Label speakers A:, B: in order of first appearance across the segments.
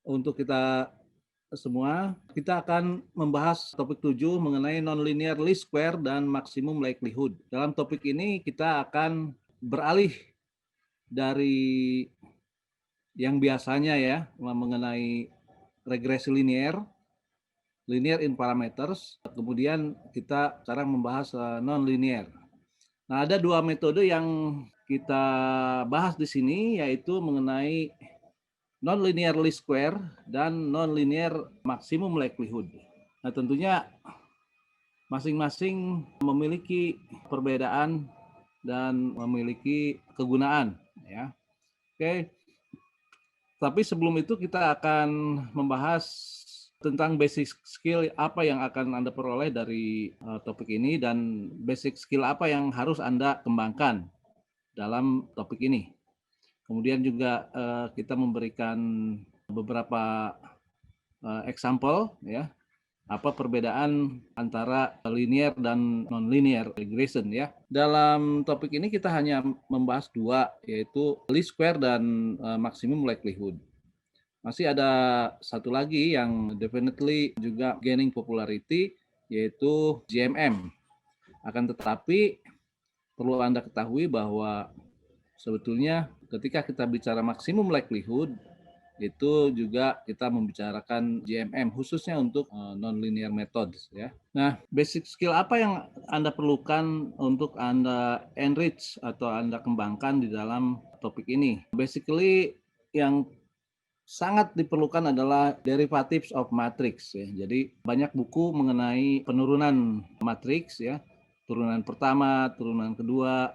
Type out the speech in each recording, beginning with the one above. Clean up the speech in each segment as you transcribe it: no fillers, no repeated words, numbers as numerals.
A: Untuk kita semua, kita akan membahas topik 7 mengenai nonlinear least square dan maximum likelihood. Dalam topik ini kita akan beralih dari yang biasanya ya mengenai regresi linear, linear in parameters, kemudian kita sekarang membahas nonlinear. Nah, ada dua metode yang kita bahas di sini, yaitu mengenai nonlinear least square dan nonlinear maximum likelihood. Nah, tentunya masing-masing memiliki perbedaan dan memiliki kegunaan, ya. Oke. Tapi sebelum itu kita akan membahas tentang basic skill apa yang akan Anda peroleh dari topik ini dan basic skill apa yang harus Anda kembangkan dalam topik ini. Kemudian juga kita memberikan beberapa example, ya, apa perbedaan antara linear dan non-linear regression, ya. Dalam topik ini kita hanya membahas dua, yaitu least square dan maximum likelihood. Masih ada satu lagi yang definitely juga gaining popularity, yaitu GMM. Akan tetapi perlu Anda ketahui bahwa sebetulnya ketika kita bicara maximum likelihood, itu juga kita membicarakan GMM khususnya untuk non-linear methods, ya. Nah, basic skill apa yang Anda perlukan untuk Anda enrich atau Anda kembangkan di dalam topik ini? Basically yang sangat diperlukan adalah derivatives of matrix, ya. Jadi banyak buku mengenai penurunan matriks, ya. Turunan pertama, turunan kedua,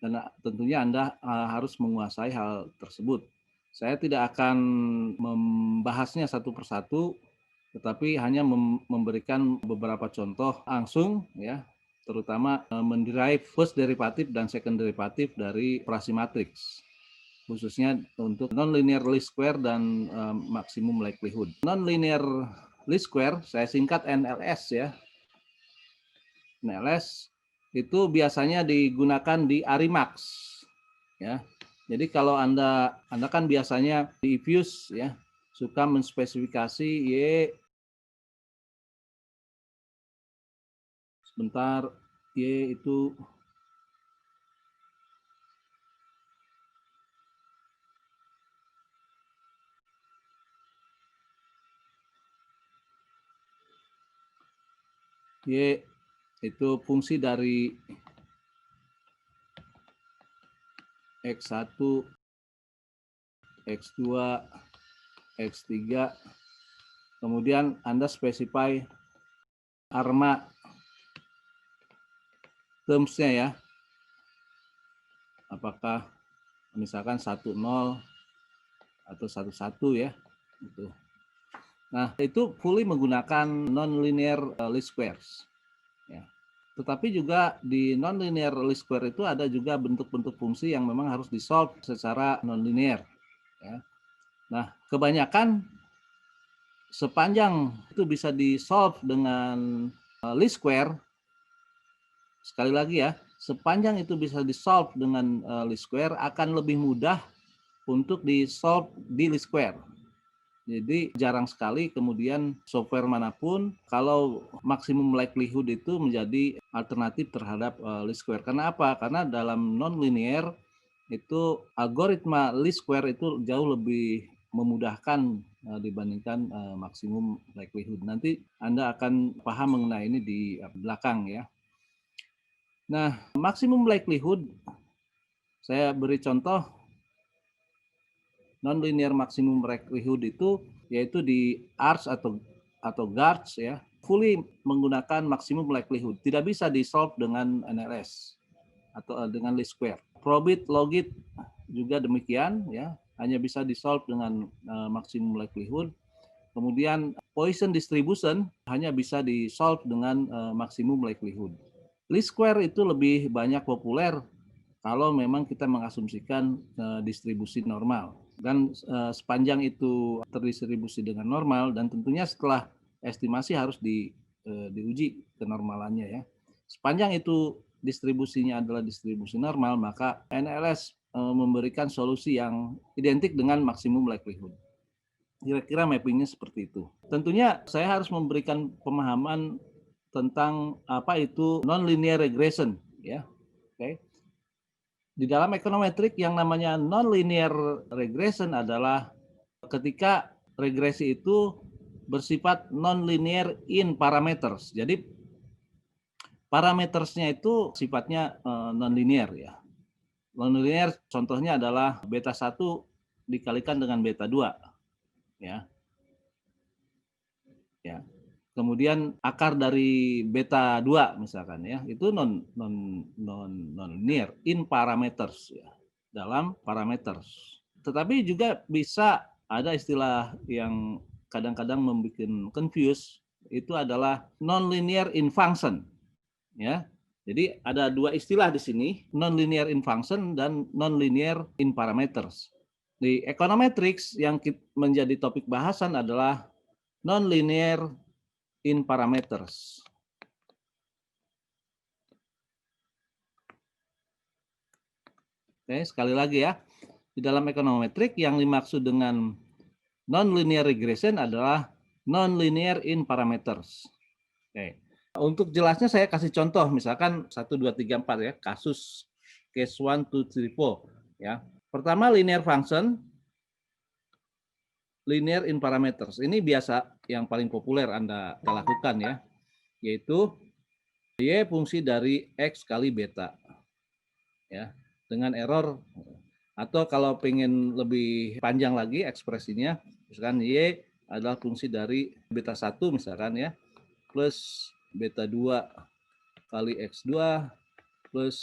A: dan tentunya Anda harus menguasai hal tersebut. Saya tidak akan membahasnya satu persatu, tetapi hanya memberikan beberapa contoh langsung, ya, terutama menderive first derivative dan second derivative dari operasi matriks, khususnya untuk nonlinear least square dan maximum likelihood. Nonlinear least square, saya singkat NLS, ya. NLS itu biasanya digunakan di Arimax, ya. Jadi kalau Anda kan biasanya di Ifuse, ya, suka menspesifikasi Y, sebentar, Y itu Y itu fungsi dari X1, X2, X3, kemudian Anda specify ARMA terms-nya, ya. Apakah misalkan 10 atau 11, ya. Gitu. Nah, itu fully menggunakan nonlinear least squares, ya. Tetapi juga di nonlinear least square itu ada juga bentuk-bentuk fungsi yang memang harus di-solve secara nonlinear, ya. Nah, kebanyakan sepanjang itu bisa di-solve dengan least square, sekali lagi ya, sepanjang itu bisa di-solve dengan least square, akan lebih mudah untuk di-solve di least square. Jadi jarang sekali kemudian software manapun kalau maksimum likelihood itu menjadi alternatif terhadap least square. Karena apa? Karena dalam non-linear itu algoritma least square itu jauh lebih memudahkan dibandingkan maksimum likelihood. Nanti Anda akan paham mengenai ini di belakang, ya. Nah, maksimum likelihood, saya beri contoh nonlinear maximum likelihood itu yaitu di ARCH atau GARCH, ya, fully menggunakan maximum likelihood. Tidak bisa di-solve dengan NLS atau dengan least square. Probit, logit juga demikian, ya, hanya bisa di-solve dengan maximum likelihood. Kemudian Poisson distribution hanya bisa di-solve dengan maximum likelihood. Least square itu lebih banyak populer kalau memang kita mengasumsikan distribusi normal. Dan sepanjang itu terdistribusi dengan normal, dan tentunya setelah estimasi harus diuji kenormalannya, ya. Sepanjang itu distribusinya adalah distribusi normal, maka NLS memberikan solusi yang identik dengan maksimum likelihood. Kira-kira mappingnya seperti itu. Tentunya saya harus memberikan pemahaman tentang apa itu nonlinear regression, ya. Oke. Di dalam econometric yang namanya nonlinear regression adalah ketika regresi itu bersifat nonlinear in parameters. Jadi parametersnya itu sifatnya nonlinear, ya. Nonlinear contohnya adalah beta 1 dikalikan dengan beta 2, ya. Ya. Kemudian akar dari beta 2 misalkan, ya, itu nonlinear in parameters, ya, dalam parameters. Tetapi juga bisa ada istilah yang kadang-kadang membuat confuse, itu adalah nonlinear in function, ya. Jadi ada dua istilah di sini, nonlinear in function dan nonlinear in parameters. Di econometrics yang menjadi topik bahasan adalah nonlinear in parameters. Oke, sekali lagi ya. Di dalam econometric yang dimaksud dengan nonlinear regression adalah nonlinear in parameters. Oke. Untuk jelasnya saya kasih contoh, misalkan 1, 2, 3, 4 ya, kasus case 1, 2, 3, 4 ya. Pertama linear function, linear in parameters. Ini biasa yang paling populer Anda lakukan ya, yaitu Y fungsi dari X kali beta ya, dengan error, atau kalau pengen lebih panjang lagi ekspresinya, misalkan Y adalah fungsi dari beta 1 misalkan ya, plus beta 2 kali X2 plus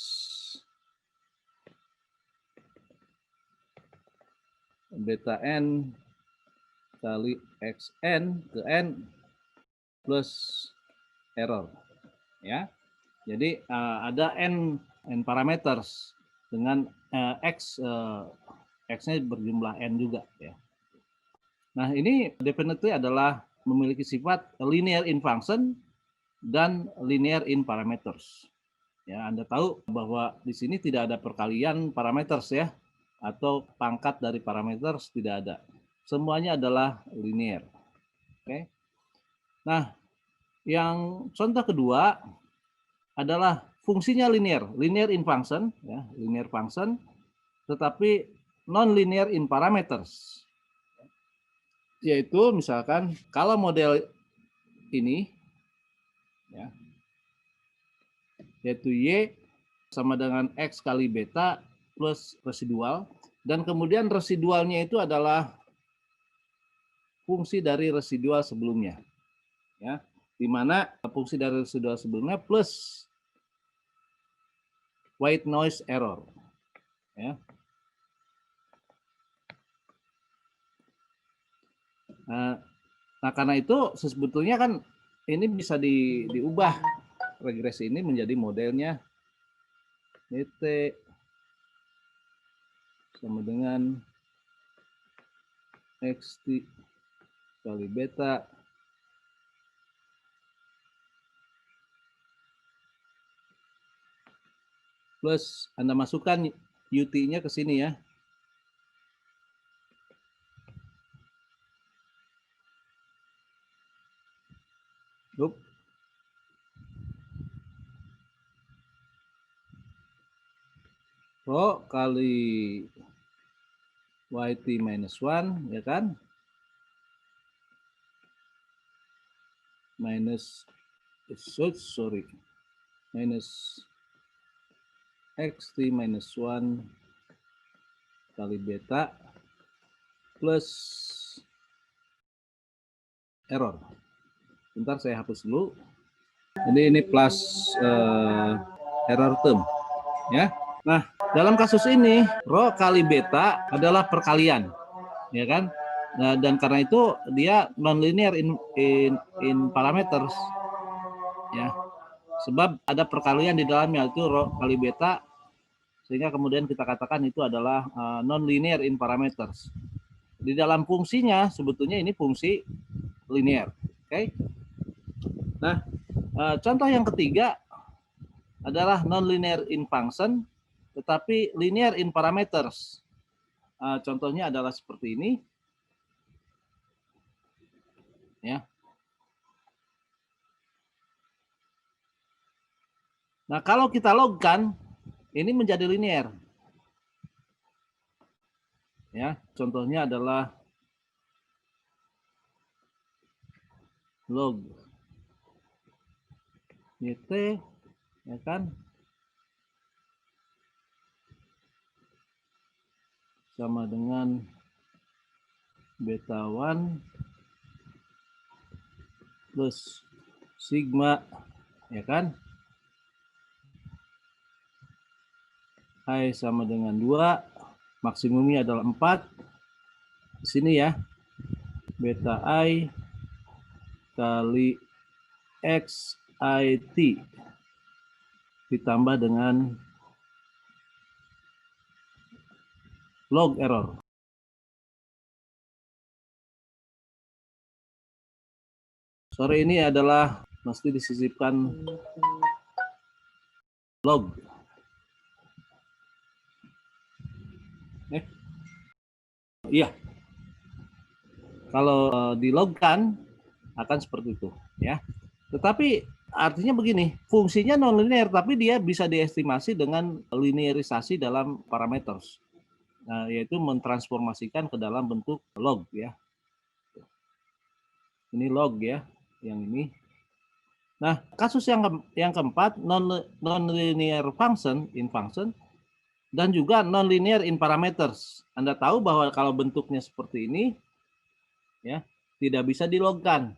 A: beta N kali Xn ke N plus error. Ya, jadi ada n parameters dengan x-nya berjumlah n juga ya. Nah, ini definitely adalah memiliki sifat linear in function dan linear in parameters. Ya, Anda tahu bahwa di sini tidak ada perkalian parameters ya, atau pangkat dari parameters tidak ada. Semuanya adalah linear. Oke. Nah, yang contoh kedua adalah fungsinya linear, linear in function, ya, linear function, tetapi non-linear in parameters. Yaitu misalkan kalau model ini, ya, yaitu Y sama dengan X kali beta plus residual, dan kemudian residualnya itu adalah fungsi dari residual sebelumnya. Ya, di mana fungsi dari residual sebelumnya plus white noise error. Ya. Nah, karena itu sebetulnya kan ini bisa diubah regresi ini menjadi modelnya DT sama dengan XT kali beta plus Anda masukkan UT-nya ke sini ya. Rho kali YT minus 1 ya kan, minus minus XT minus 1 kali beta plus error. Bentar saya hapus dulu. Jadi ini plus error term ya. Nah, dalam kasus ini rho kali beta adalah perkalian, ya kan? Nah, dan karena itu dia nonlinear in parameters, ya. Sebab ada perkalian di dalamnya, itu rho kali beta, sehingga kemudian kita katakan itu adalah nonlinear in parameters. Di dalam fungsinya sebetulnya ini fungsi linear, oke? Nah, contoh yang ketiga adalah nonlinear in function, tetapi linear in parameters. Contohnya adalah seperti ini. ya. Nah, kalau kita logkan, ini menjadi linear. Ya, contohnya adalah log YT, ya kan, sama dengan beta 1 plus sigma, ya kan, I sama dengan 2, maksimumnya adalah 4. Di sini ya, beta I kali XIT ditambah dengan log error. Sore ini adalah mesti disisipkan log. Iya. Kalau dilogkan akan seperti itu, ya. Tetapi artinya begini, fungsinya nonlinear tapi dia bisa diestimasi dengan linearisasi dalam parameters. Nah, yaitu mentransformasikan ke dalam bentuk log, ya. Ini log, ya, yang ini. Nah, kasus yang keempat, non-linear function in function dan juga non-linear in parameters. Anda tahu bahwa kalau bentuknya seperti ini, ya, tidak bisa dilogkan,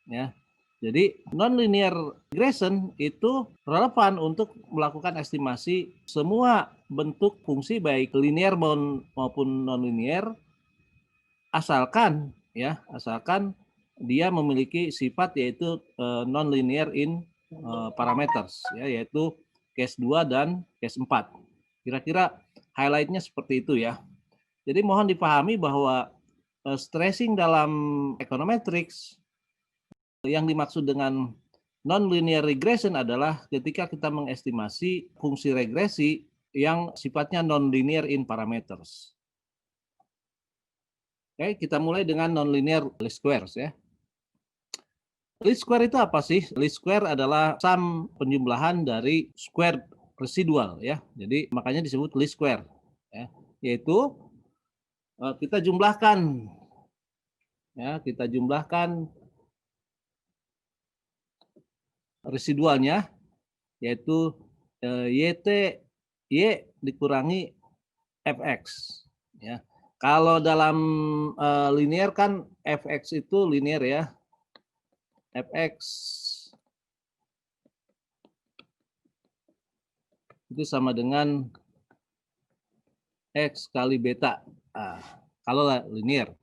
A: ya. Jadi non-linear regression itu relevan untuk melakukan estimasi semua bentuk fungsi baik linear maupun non-linear, asalkan dia memiliki sifat yaitu non-linear in parameters, ya, yaitu case 2 dan case 4. Kira-kira highlight-nya seperti itu, ya. Jadi mohon dipahami bahwa stressing dalam econometrics yang dimaksud dengan non-linear regression adalah ketika kita mengestimasi fungsi regresi yang sifatnya non-linear in parameters. Oke, kita mulai dengan non-linear least squares, ya. Least square itu apa sih? Least square adalah sum penjumlahan dari square residual, ya. Jadi makanya disebut least square, ya. Yaitu kita jumlahkan, ya, residualnya, yaitu Y dikurangi fx, ya. Kalau dalam linear kan fx itu linear, ya. Fx itu sama dengan x kali beta. Nah, kalau linear.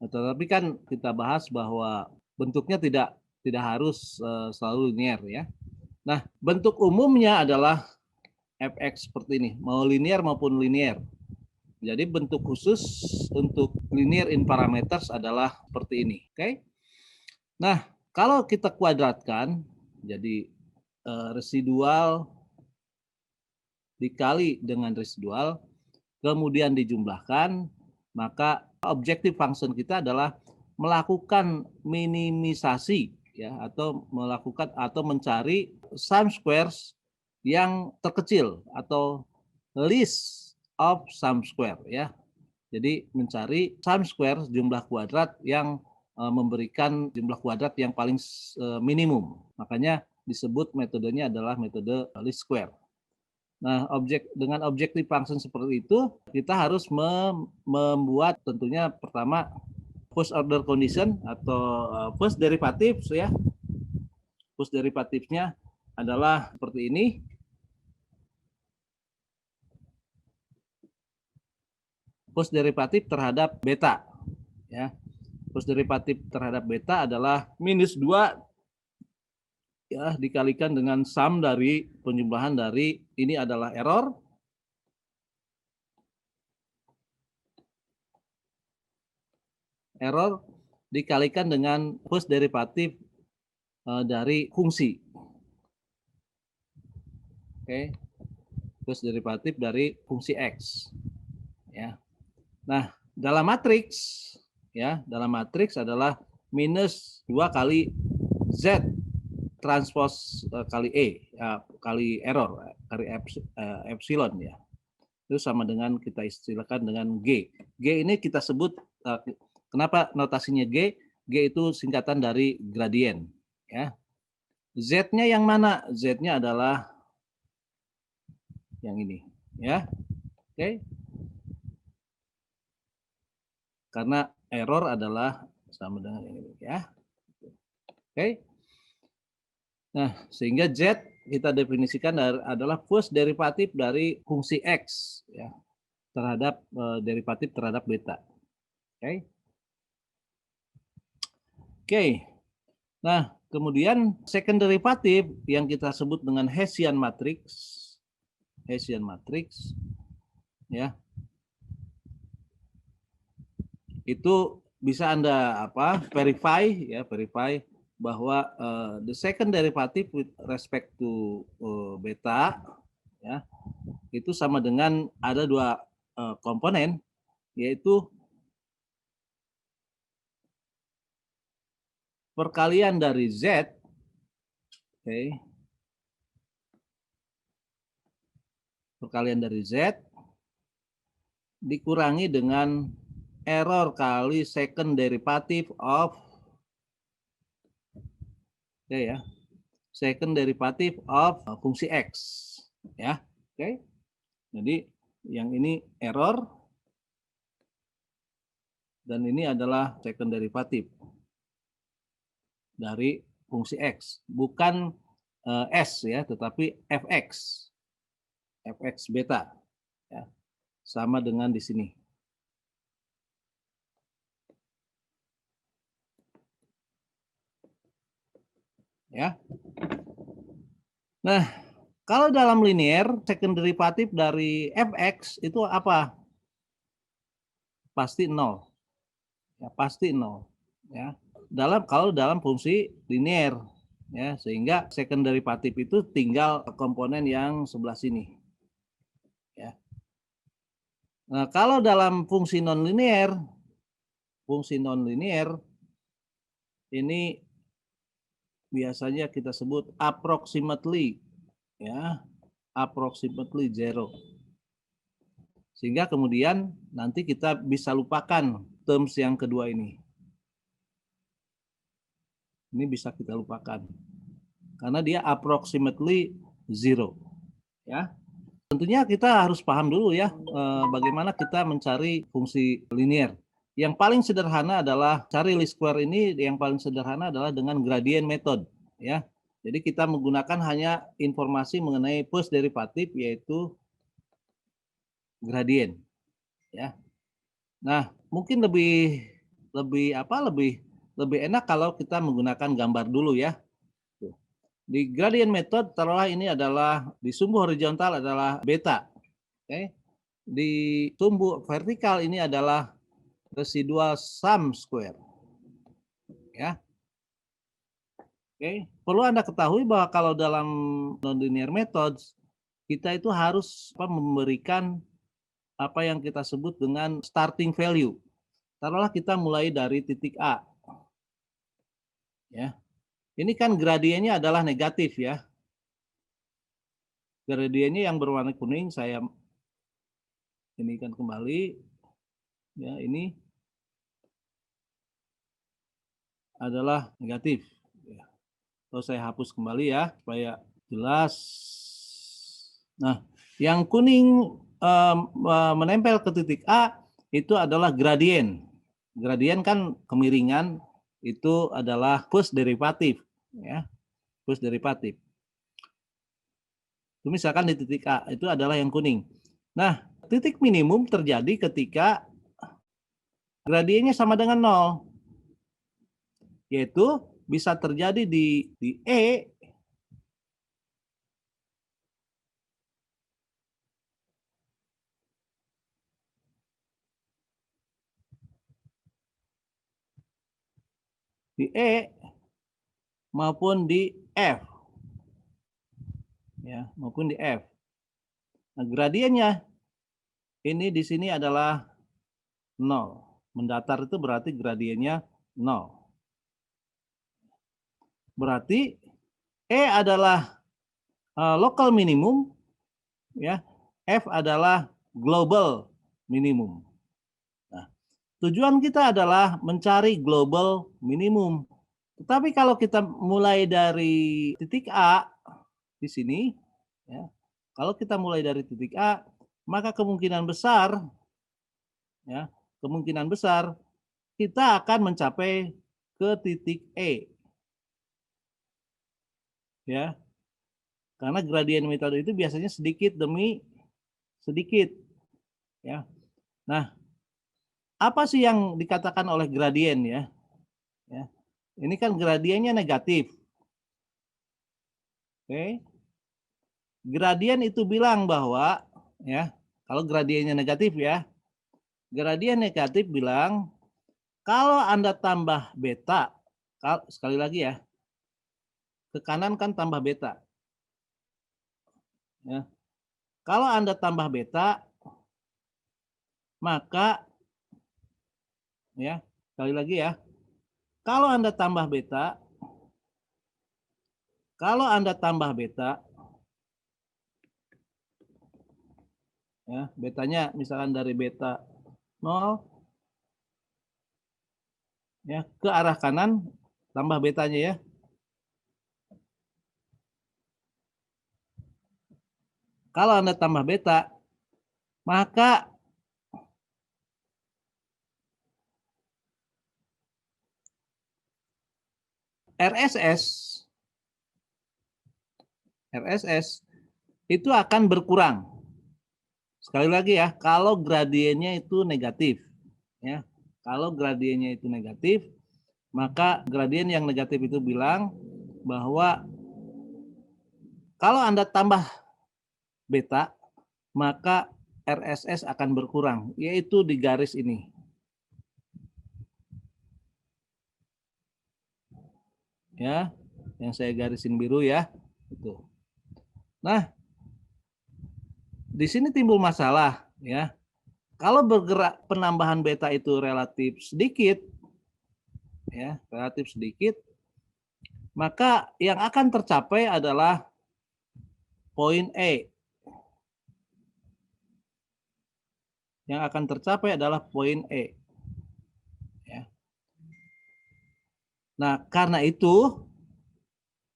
A: Nah, tetapi kan kita bahas bahwa bentuknya tidak harus selalu linear, ya. Nah, bentuk umumnya adalah fx seperti ini, mau linear maupun linear. Jadi bentuk khusus untuk linear in parameters adalah seperti ini, oke? Nah, kalau kita kuadratkan, jadi residual dikali dengan residual, kemudian dijumlahkan, maka objective function kita adalah melakukan minimisasi, ya, atau mencari sum squares yang terkecil atau least of sum square, ya. Jadi mencari sum square jumlah kuadrat yang memberikan jumlah kuadrat yang paling minimum. Makanya disebut metodenya adalah metode least square. Nah, dengan objective function seperti itu, kita harus membuat tentunya pertama first order condition atau first derivative, ya. First derivatifnya adalah seperti ini. First derivatif terhadap beta, ya. First derivatif terhadap beta adalah minus 2, ya, dikalikan dengan sum dari penjumlahan dari ini adalah error. Error dikalikan dengan first derivatif dari fungsi. Oke. First derivatif dari fungsi X, ya. Nah, dalam matriks, ya, dalam matriks adalah minus 2 kali Z transpose kali E, kali error, kali epsilon ya. Itu sama dengan kita istilahkan dengan G. G ini kita sebut, kenapa notasinya G? G itu singkatan dari gradien. Ya. Z-nya yang mana? Z-nya adalah yang ini. Ya, oke. Karena error adalah sama dengan yang ini. Ya, oke. Nah, sehingga Z kita definisikan adalah first derivatif dari fungsi X ya, terhadap derivatif terhadap beta. Oke. Oke. Nah, kemudian second derivatif yang kita sebut dengan Hessian matrix. Hessian matrix ya. Itu bisa Anda verify bahwa the second derivative with respect to beta ya itu sama dengan ada dua komponen, yaitu perkalian dari Z, perkalian dari Z dikurangi dengan error kali second derivative of second derivative of fungsi X ya. Oke. Jadi yang ini error dan ini adalah second derivative dari fungsi X, bukan S ya, tetapi fx beta ya. Sama dengan di sini. Ya. Nah, kalau dalam linear second derivatif dari fx itu apa? Pasti 0. Ya, pasti 0 ya. Kalau dalam fungsi linear ya, sehingga second derivatif itu tinggal komponen yang sebelah sini. Ya. Nah, kalau dalam fungsi nonlinear ini biasanya kita sebut approximately ya, approximately zero. Sehingga kemudian nanti kita bisa lupakan terms yang kedua ini. Ini bisa kita lupakan. Karena dia approximately zero. Ya. Tentunya kita harus paham dulu ya bagaimana kita mencari fungsi linear. Yang paling sederhana adalah cari least square ini, yang paling sederhana adalah dengan gradient method ya. Jadi kita menggunakan hanya informasi mengenai first derivative yaitu gradient ya. Nah, mungkin lebih enak kalau kita menggunakan gambar dulu ya. Di gradient method taruhlah ini adalah di sumbu horizontal adalah beta. Oke. Di sumbu vertikal ini adalah residual sum square. Ya. Oke, perlu Anda ketahui bahwa kalau dalam nonlinear methods kita itu harus memberikan apa yang kita sebut dengan starting value. Taruhlah kita mulai dari titik A. Ya. Ini kan gradiennya adalah negatif ya. Gradiennya yang berwarna kuning saya ini kan kembali ya, ini adalah negatif. Kalau saya hapus kembali ya supaya jelas. Nah, yang kuning menempel ke titik A itu adalah gradien. Gradien kan kemiringan, itu adalah first derivatif ya. First derivatif. Itu misalkan di titik A itu adalah yang kuning. Nah, titik minimum terjadi ketika gradiennya sama dengan 0. Yaitu bisa terjadi di E maupun di F. Ya, maupun di F. Nah, gradiennya ini di sini adalah 0. Mendatar itu berarti gradiennya 0. Berarti E adalah local minimum, ya. F adalah global minimum. Nah, tujuan kita adalah mencari global minimum. Tetapi kalau kita mulai dari titik A di sini, ya, kalau kita mulai dari titik A, maka kemungkinan besar, ya, kemungkinan besar kita akan mencapai ke titik E, ya, karena gradien metode itu biasanya sedikit demi sedikit, ya. Nah, apa sih yang dikatakan oleh gradien, ya? Ya, ini kan gradiennya negatif, oke? Gradien itu bilang bahwa, ya, kalau gradiennya negatif, ya, gradien negatif bilang kalau Anda tambah beta, sekali lagi ya, ke kanan kan tambah beta, ya. Kalau Anda tambah beta, maka, ya, sekali lagi ya, kalau Anda tambah beta, kalau Anda tambah beta, ya, betanya misalkan dari beta 0, ya, ke arah kanan tambah betanya, ya. Kalau Anda tambah beta, maka RSS itu akan berkurang. Sekali lagi ya, kalau gradiennya itu negatif, ya. Kalau gradiennya itu negatif, maka gradien yang negatif itu bilang bahwa kalau Anda tambah beta, maka RSS akan berkurang, yaitu di garis ini. Ya, yang saya garisin biru, ya. Itu. Nah, di sini timbul masalah, ya. Kalau bergerak penambahan beta itu relatif sedikit, ya, relatif sedikit, maka yang akan tercapai adalah poin E. Yang akan tercapai adalah poin E. Ya. Nah, karena itu,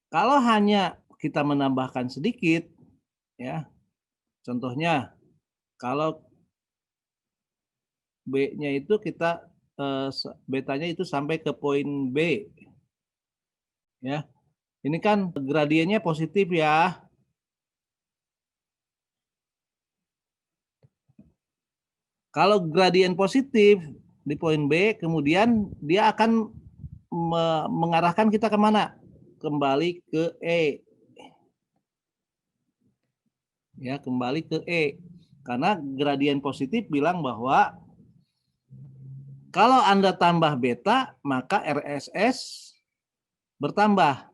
A: kalau hanya kita menambahkan sedikit, ya, contohnya kalau B-nya itu kita betanya itu sampai ke poin B, ya. Ini kan gradiennya positif, ya. Kalau gradien positif di poin B, kemudian dia akan mengarahkan kita kemana? Kembali ke E. Ya, kembali ke E. Karena gradien positif bilang bahwa kalau Anda tambah beta, maka RSS bertambah.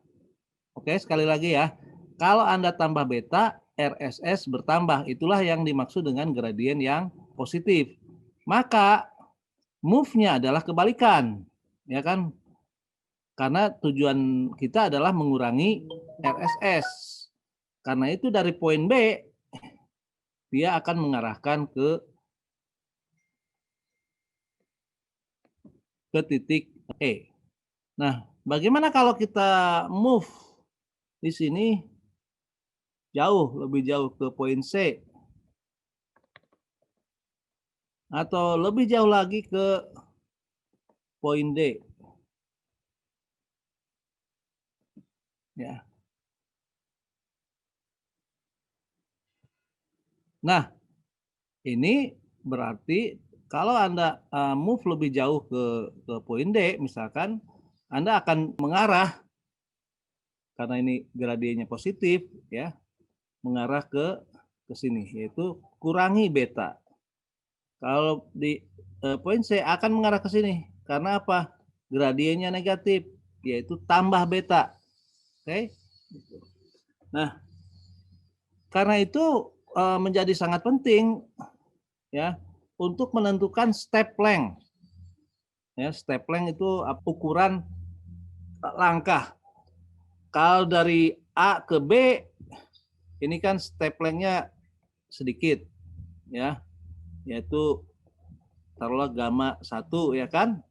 A: Oke, sekali lagi ya. Kalau Anda tambah beta, RSS bertambah. Itulah yang dimaksud dengan gradien yang positif. Maka move-nya adalah kebalikan, ya kan? Karena tujuan kita adalah mengurangi RSS. Karena itu dari poin B, dia akan mengarahkan ke titik E. Nah, bagaimana kalau kita move di sini jauh, lebih jauh ke poin C? Atau lebih jauh lagi ke poin D? Ya. Nah, ini berarti kalau Anda move lebih jauh ke poin D, misalkan Anda akan mengarah, karena ini gradiennya positif, ya, mengarah ke sini, yaitu kurangi beta. Kalau di poin C akan mengarah ke sini, karena apa? Gradiennya negatif, yaitu tambah beta. Oke. Nah, karena itu menjadi sangat penting, ya, untuk menentukan step length. Ya, step length itu ukuran langkah. Kalau dari A ke B, ini kan step length-nya sedikit, ya, yaitu taruhlah gamma 1, ya kan?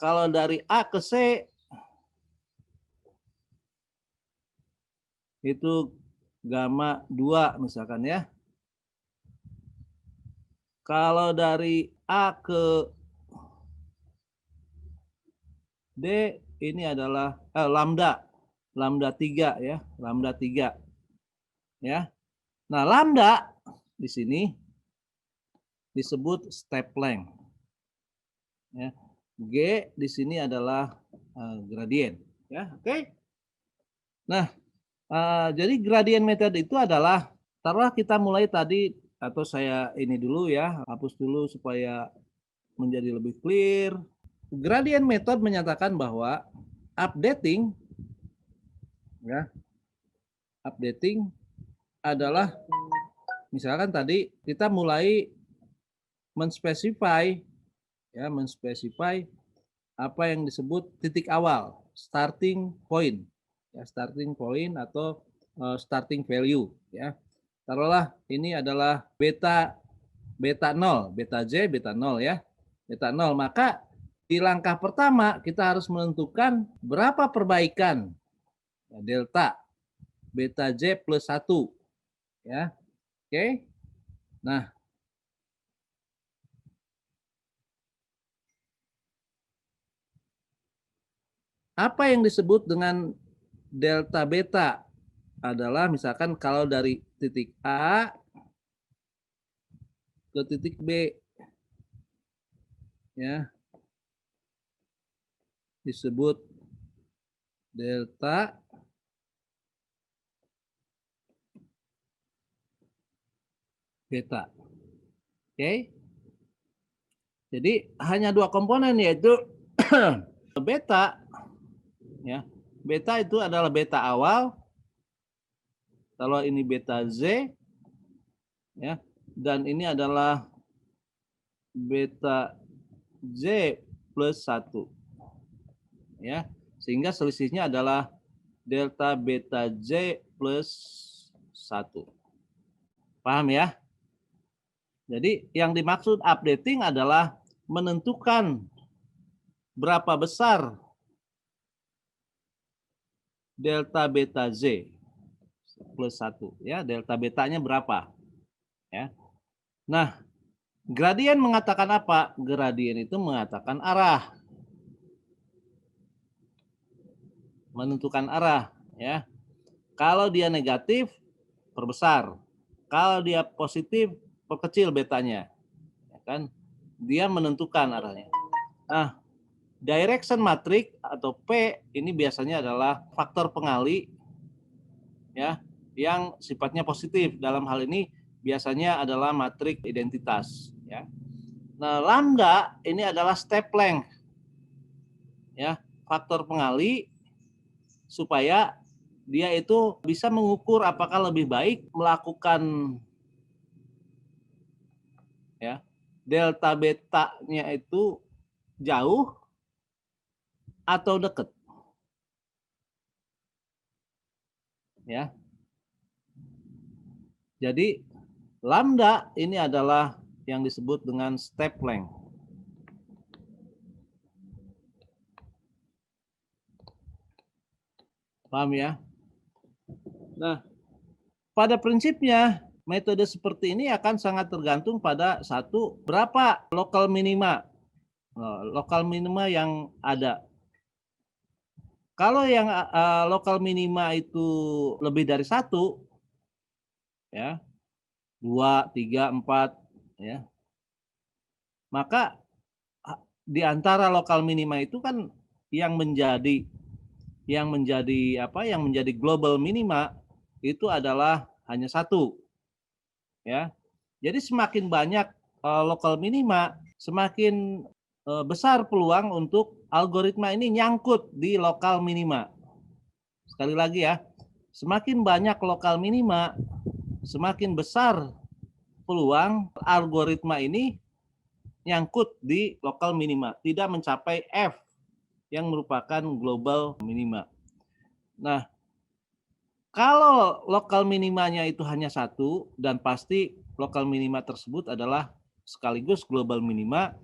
A: Kalau dari A ke C, itu gamma 2 misalkan ya. Kalau dari A ke D, ini adalah lambda 3 ya, lambda 3 ya. Nah, lambda di sini disebut step length ya. G di sini adalah gradien ya. Oke. Nah, jadi gradien method itu adalah, taruhlah kita mulai tadi, atau saya ini dulu ya, hapus dulu supaya menjadi lebih clear. Gradient method menyatakan bahwa updating ya, updating adalah misalkan tadi kita mulai menspesify ya, menspesify apa yang disebut titik awal, starting point ya, starting point atau starting value ya. Taruhlah ini adalah beta 0, beta J, beta 0 ya. Beta 0, maka di langkah pertama kita harus menentukan berapa perbaikan delta beta J plus 1 ya. Oke. Nah, apa yang disebut dengan delta beta adalah misalkan kalau dari titik A ke titik B ya, disebut delta beta. Oke. Jadi hanya dua komponen, yaitu beta ya. Beta itu adalah beta awal. Kalau ini beta Z ya, dan ini adalah beta Z plus 1 ya. Sehingga selisihnya adalah delta beta Z plus 1. Paham ya? Jadi yang dimaksud updating adalah menentukan berapa besar delta beta Z plus 1 ya, delta betanya berapa ya. Nah, gradien mengatakan apa? Gradien itu mengatakan arah, menentukan arah ya. Kalau dia negatif, perbesar. Kalau dia positif, perkecil betanya, ya kan? Dia menentukan arahnya. Nah, direction matrix atau P ini biasanya adalah faktor pengali ya, yang sifatnya positif. Dalam hal ini biasanya adalah matriks identitas ya. Nah, lambda ini adalah step length ya, faktor pengali supaya dia itu bisa mengukur apakah lebih baik melakukan ya delta betanya itu jauh atau dekat ya. Jadi lambda ini adalah yang disebut dengan step length. Paham ya? Nah, pada prinsipnya metode seperti ini akan sangat tergantung pada satu, berapa lokal minima. Lokal minima yang ada. Kalau yang lokal minima itu lebih dari 1 ya, 2, 3, 4 ya, maka di antara lokal minima itu kan yang menjadi yang menjadi global minima itu adalah hanya 1 ya. Jadi semakin banyak lokal minima, semakin besar peluang untuk algoritma ini nyangkut di lokal minima. Sekali lagi ya, semakin banyak lokal minima, semakin besar peluang algoritma ini nyangkut di lokal minima, tidak mencapai F yang merupakan global minima. Nah, kalau lokal minimanya itu hanya satu dan pasti lokal minima tersebut adalah sekaligus global minima,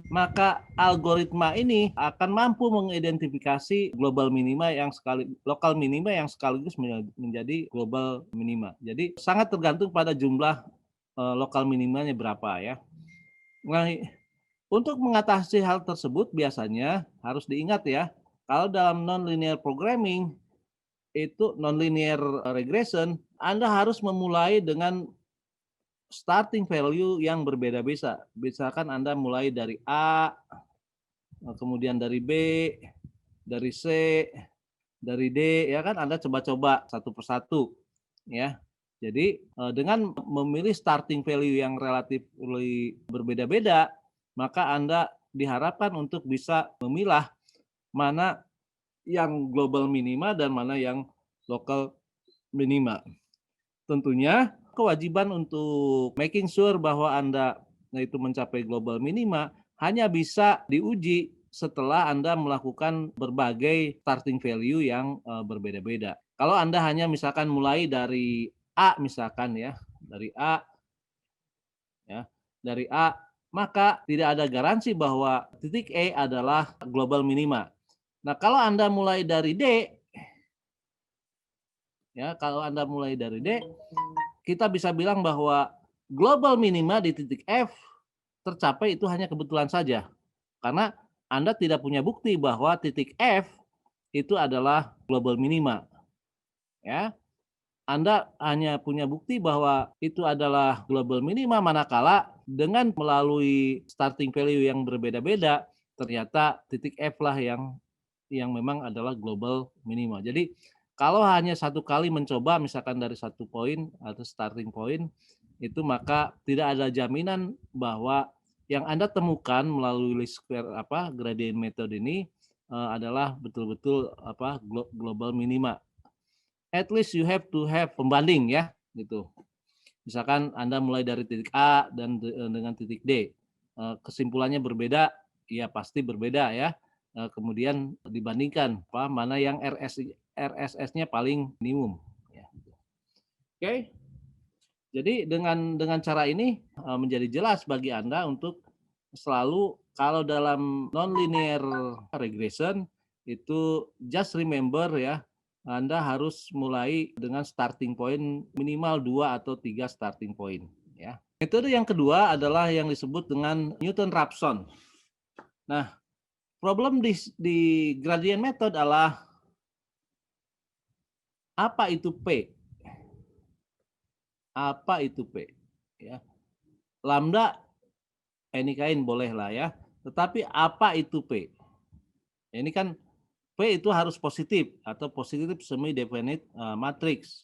A: maka algoritma ini akan mampu mengidentifikasi global minima yang lokal minima yang sekaligus menjadi global minima. Jadi sangat tergantung pada jumlah lokal minimanya berapa ya. Nah, untuk mengatasi hal tersebut biasanya harus diingat ya, kalau dalam non-linear programming itu non-linear regression, Anda harus memulai dengan starting value yang berbeda-beda. Misalkan Anda mulai dari A, kemudian dari B, dari C, dari D, ya kan Anda coba-coba satu persatu, ya. Jadi dengan memilih starting value yang relatif berbeda-beda, maka Anda diharapkan untuk bisa memilah mana yang global minima dan mana yang lokal minima. Tentunya kewajiban untuk making sure bahwa Anda itu mencapai global minima hanya bisa diuji setelah Anda melakukan berbagai starting value yang berbeda-beda. Kalau Anda hanya misalkan mulai dari A misalkan ya, dari A ya, dari A, maka tidak ada garansi bahwa titik E adalah global minima. Nah, kalau Anda mulai dari D, ya, kalau Anda mulai dari D, kita bisa bilang bahwa global minima di titik F tercapai itu hanya kebetulan saja. Karena Anda tidak punya bukti bahwa titik F itu adalah global minima. Ya. Anda hanya punya bukti bahwa itu adalah global minima manakala dengan melalui starting value yang berbeda-beda ternyata titik F lah yang memang adalah global minima. Jadi kalau hanya satu kali mencoba misalkan dari satu poin atau starting point itu maka tidak ada jaminan bahwa yang Anda temukan melalui least square gradient method ini adalah betul-betul global minima. At least you have to have pembanding ya gitu. Misalkan Anda mulai dari titik A dan dengan titik D, kesimpulannya berbeda, ya pasti berbeda ya. Kemudian dibandingkan mana yang RSS-nya paling minimum. Ya. Oke, jadi dengan cara ini menjadi jelas bagi Anda untuk selalu kalau dalam non-linear regression itu just remember ya, Anda harus mulai dengan starting point minimal 2 atau 3 starting point ya. Metode yang kedua adalah yang disebut dengan Newton-Raphson. Nah, problem di gradient method adalah apa itu P? Apa itu P? Ya. Lambda any kind boleh lah ya. Tetapi apa itu P? Ini kan P itu harus positif atau positif semi definite matrix.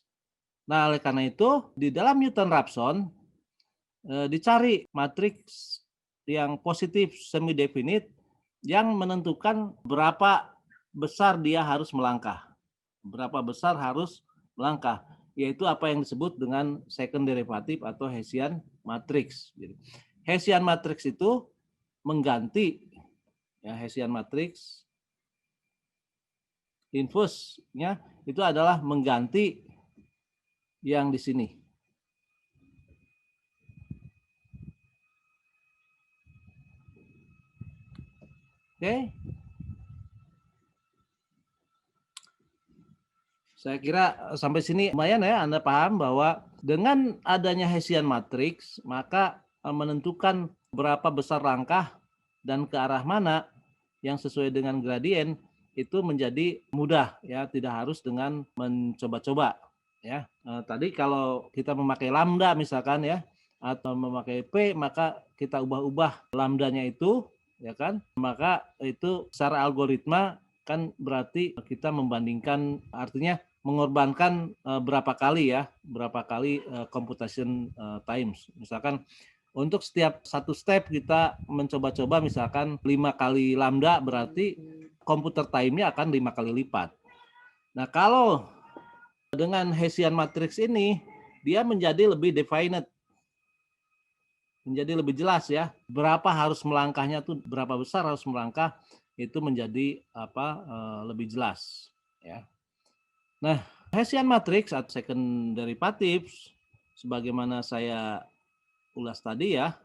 A: Nah, oleh karena itu di dalam Newton-Raphson dicari matriks yang positif semi definite yang menentukan berapa besar dia harus melangkah. Berapa besar harus melangkah, yaitu apa yang disebut dengan second derivative atau Hessian matrix. Hessian matrix itu mengganti ya Hessian matrix inverse-nya itu adalah mengganti yang di sini. Oke. Saya kira sampai sini lumayan ya Anda paham bahwa dengan adanya Hessian matrix maka menentukan berapa besar langkah dan ke arah mana yang sesuai dengan gradien itu menjadi mudah ya, tidak harus dengan mencoba-coba ya. Tadi kalau kita memakai lambda misalkan ya atau memakai P maka kita ubah-ubah lambdanya itu ya kan, maka itu secara algoritma kan berarti kita membandingkan artinya mengorbankan berapa kali computation times. Misalkan untuk setiap satu step kita mencoba-coba misalkan 5 kali lambda berarti komputer time-nya akan 5 kali lipat. Nah, kalau dengan Hessian matrix ini dia menjadi lebih definite. Menjadi lebih jelas ya, berapa harus melangkahnya tuh berapa besar harus melangkah itu menjadi lebih jelas ya. Nah, Hessian matrix atau second derivatives sebagaimana saya ulas tadi ya.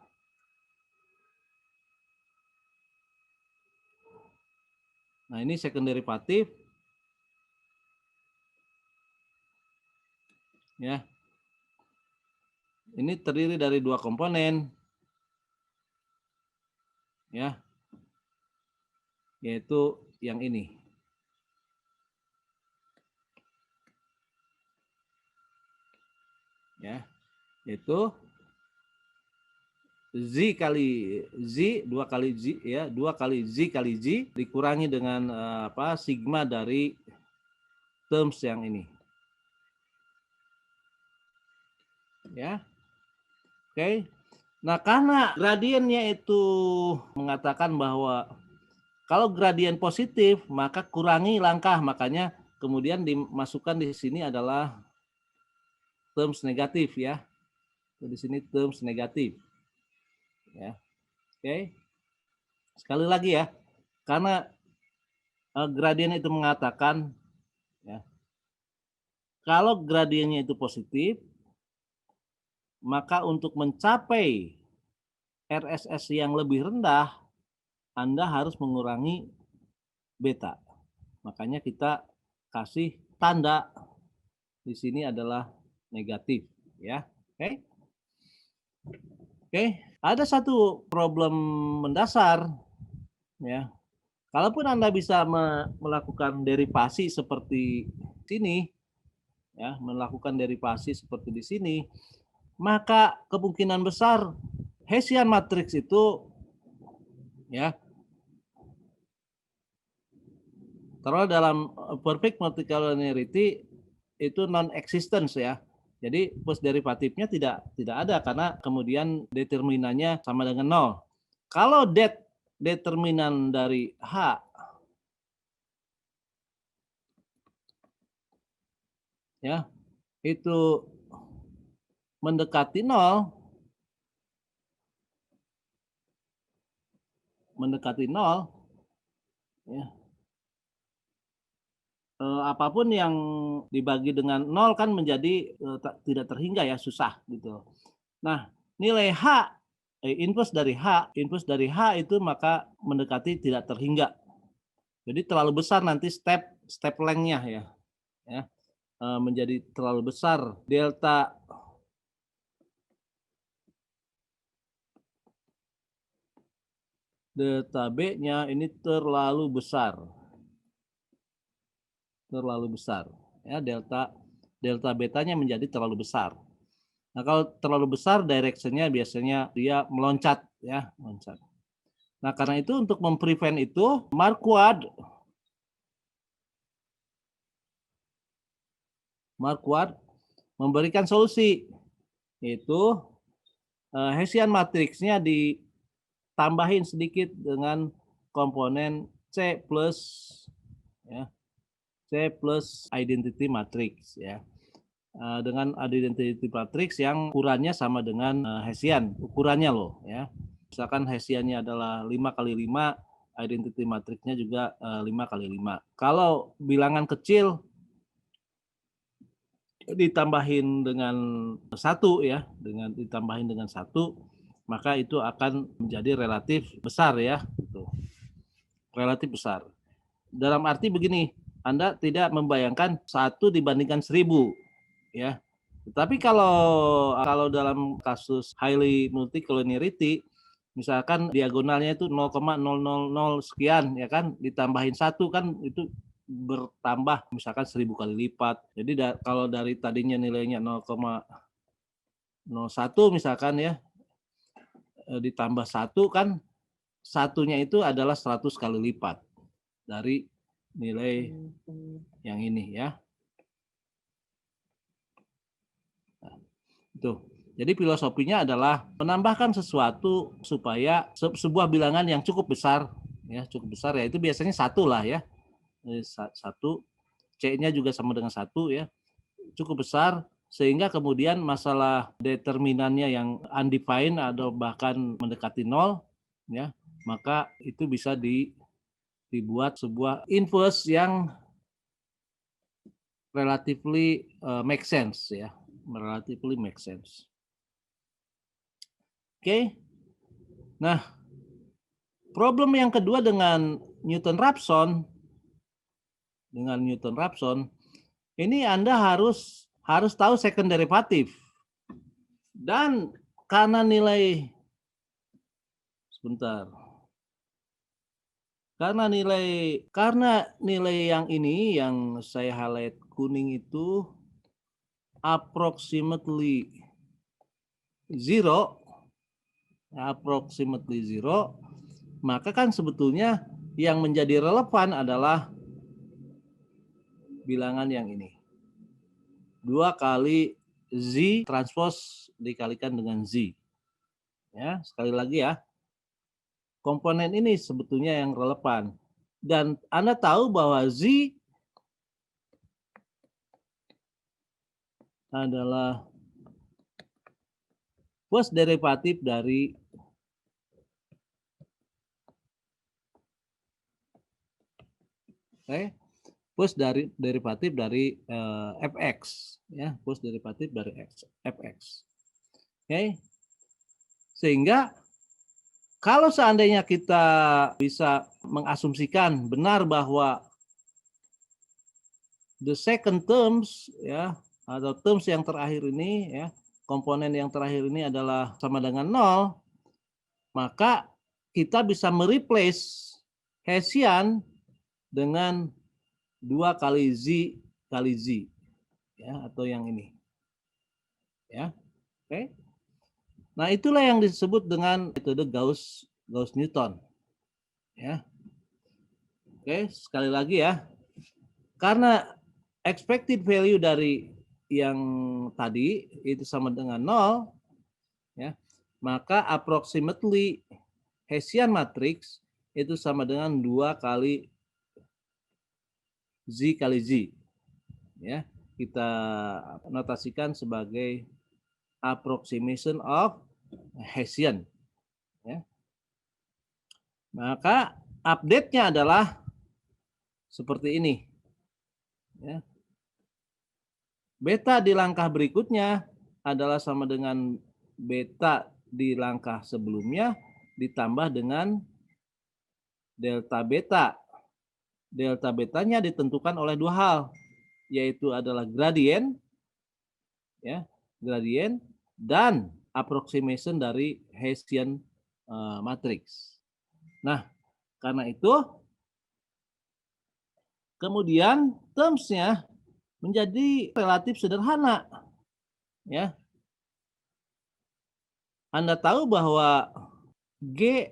A: Nah, ini second derivative ya. Ini terdiri dari dua komponen ya, yaitu yang ini. Ya, yaitu Z kali Z, 2 kali Z ya, 2 kali Z kali Z dikurangi dengan sigma dari terms yang ini. Ya. Oke. Nah, karena gradiennya itu mengatakan bahwa kalau gradien positif, maka kurangi langkah, makanya kemudian dimasukkan di sini adalah terms negatif ya. Di sini terms negatif. Ya. Oke. Sekali lagi ya. Karena gradien itu mengatakan ya, kalau gradiennya itu positif, maka untuk mencapai RSS yang lebih rendah, Anda harus mengurangi beta. Makanya kita kasih tanda di sini adalah negatif ya. Oke. Oke, ada satu problem mendasar ya. Kalaupun Anda bisa melakukan derivasi seperti sini ya, melakukan derivasi seperti di sini, maka kemungkinan besar Hessian matrix itu ya kalau dalam perfect multicolor linearity itu non existence ya. Jadi post derivatifnya tidak ada karena kemudian determinannya sama dengan 0. Kalau determinan dari H ya itu mendekati 0, ya, apapun yang dibagi dengan 0 kan menjadi tidak terhingga ya, susah gitu. Nah, nilai H inverse dari H itu maka mendekati tidak terhingga. Jadi terlalu besar nanti step length-nya ya. Menjadi terlalu besar delta B-nya ini terlalu besar ya, delta betanya menjadi terlalu besar. Nah, kalau terlalu besar direction-nya biasanya dia meloncat ya, meloncat. Nah, karena itu untuk memprevent itu Marquardt memberikan solusi, yaitu Hessian matrix-nya ditambahin sedikit dengan komponen C plus ya, C plus identity matrix ya. Dengan identity matrix yang ukurannya sama dengan Hessian, ukurannya loh ya. Misalkan Hessiannya adalah 5 kali 5, identity matrixnya juga 5 kali 5. Kalau bilangan kecil ditambahin dengan 1 ya, ditambahin dengan 1, maka itu akan menjadi relatif besar ya, gitu. Relatif besar. Dalam arti begini, Anda tidak membayangkan 1 dibandingkan 1000 ya. Tapi kalau dalam kasus highly multicollinearity, misalkan diagonalnya itu 0,000 sekian ya kan, ditambahin 1 kan itu bertambah misalkan 1000 kali lipat. Jadi kalau dari tadinya nilainya 0,01 misalkan ya, ditambah 1 kan, satunya itu adalah 100 kali lipat dari nilai yang ini ya. Nah, itu. Jadi filosofinya adalah menambahkan sesuatu supaya sebuah bilangan yang cukup besar ya, yaitu biasanya 1 lah ya. 1, C-nya juga sama dengan 1 ya. Cukup besar sehingga kemudian masalah determinannya yang undefined atau bahkan mendekati 0 ya, maka itu bisa dibuat sebuah inverse yang relatively make sense ya, relatively make sense. Oke. Nah, problem yang kedua dengan Newton-Raphson, ini Anda harus tahu second derivative. Dan karena nilai yang ini yang saya highlight kuning itu approximately zero, maka kan sebetulnya yang menjadi relevan adalah bilangan yang ini. 2 kali Z transpose dikalikan dengan Z. Ya, sekali lagi ya. Komponen ini sebetulnya yang relevan. Dan Anda tahu bahwa Z adalah first derivative dari first derivatif dari fx, ya, first derivatif dari fx. Oke. Sehingga kalau seandainya kita bisa mengasumsikan benar bahwa the second terms, ya, atau terms yang terakhir ini, ya, komponen yang terakhir ini adalah sama dengan 0, maka kita bisa mereplace Hessian dengan 2 kali Z kali Z, ya, atau yang ini, ya. Oke. Nah, itulah yang disebut dengan metode Gauss-Newton, ya. Oke, sekali lagi ya, karena expected value dari yang tadi itu sama dengan 0, ya, maka approximately Hessian matrix itu sama dengan 2 kali Z kali Z, ya, kita notasikan sebagai approximation of Hessian, ya. Maka update-nya adalah seperti ini, ya. Beta di langkah berikutnya adalah sama dengan beta di langkah sebelumnya ditambah dengan delta beta. Delta betanya ditentukan oleh 2 hal, yaitu adalah gradien, ya, gradien dan approximation dari Hessian matrix. Nah, karena itu kemudian terms-nya menjadi relatif sederhana, ya. Anda tahu bahwa G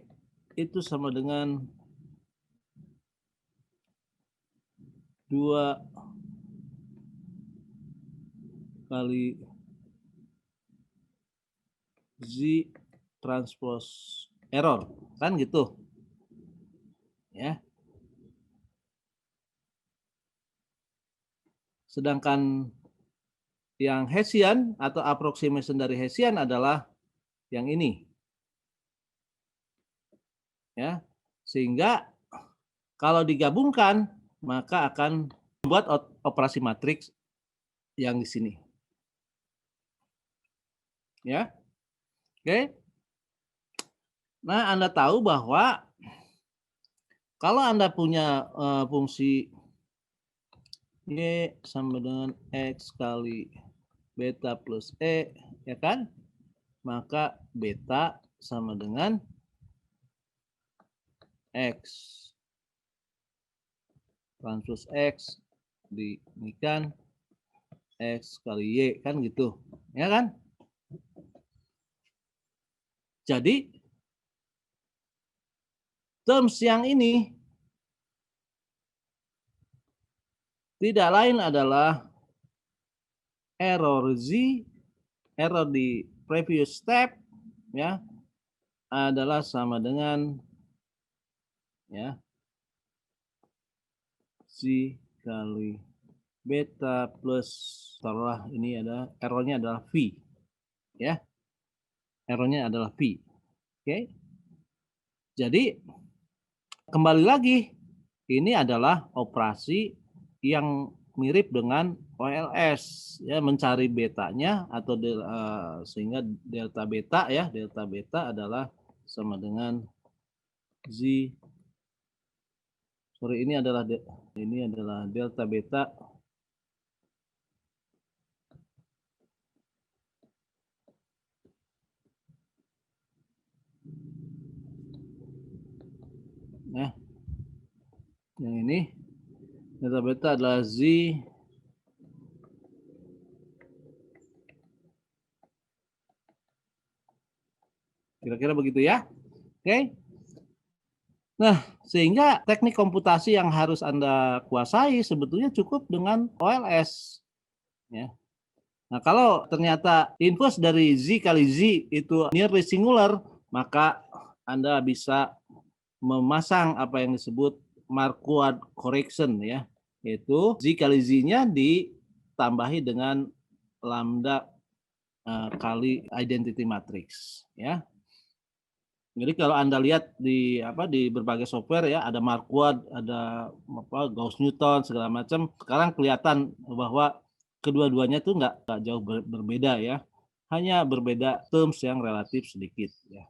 A: itu sama dengan 2 kali Z transpose error, kan gitu, ya. Sedangkan yang Hessian atau approximation dari Hessian adalah yang ini, ya. Sehingga kalau digabungkan maka akan membuat operasi matriks yang di sini, ya. Oke. Nah, Anda tahu bahwa kalau Anda punya fungsi Y sama dengan X kali beta plus E, ya kan? Maka beta sama dengan X transpose X demikian X kali Y, kan gitu, ya kan? Jadi terms yang ini tidak lain adalah error Z, error di previous step, ya, adalah sama dengan, ya, Z kali beta plus, taruhlah ini ada errornya adalah V, ya, errornya adalah V. Oke. Jadi kembali lagi, ini adalah operasi yang mirip dengan OLS, ya, mencari betanya atau sehingga delta beta, ya, delta beta adalah sama dengan Z, sorry, ini adalah delta beta ya, yang ini delta beta adalah Z kira-kira begitu, ya. Oke. Nah, sehingga teknik komputasi yang harus Anda kuasai sebetulnya cukup dengan OLS, ya. Nah, kalau ternyata inverse dari Z kali Z itu nearly singular, maka Anda bisa memasang apa yang disebut Marquardt correction, ya, yaitu Z kali Z-nya ditambahi dengan lambda kali identity matrix, ya. Jadi kalau Anda lihat di berbagai software, ya, ada Marquardt, ada Gauss-Newton segala macam. Sekarang kelihatan bahwa kedua-duanya itu nggak jauh berbeda, ya. Hanya berbeda terms yang relatif sedikit, ya.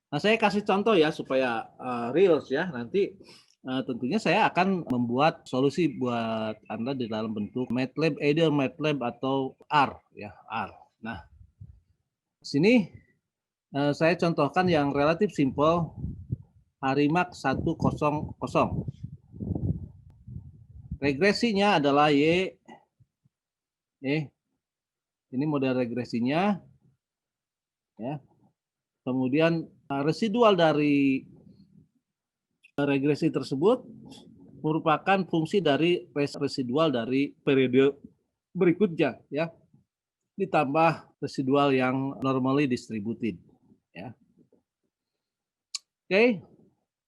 A: Nah, saya kasih contoh ya supaya real, ya. Nanti tentunya saya akan membuat solusi buat Anda di dalam bentuk MATLAB, either MATLAB atau R, ya, R. Nah, sini saya contohkan yang relatif simple, Harimak 100. Regresinya adalah Y. Ini model regresinya, ya. Kemudian residual dari regresi tersebut merupakan fungsi dari residual dari periode berikutnya, ya, ditambah residual yang normally distributed, ya. Oke.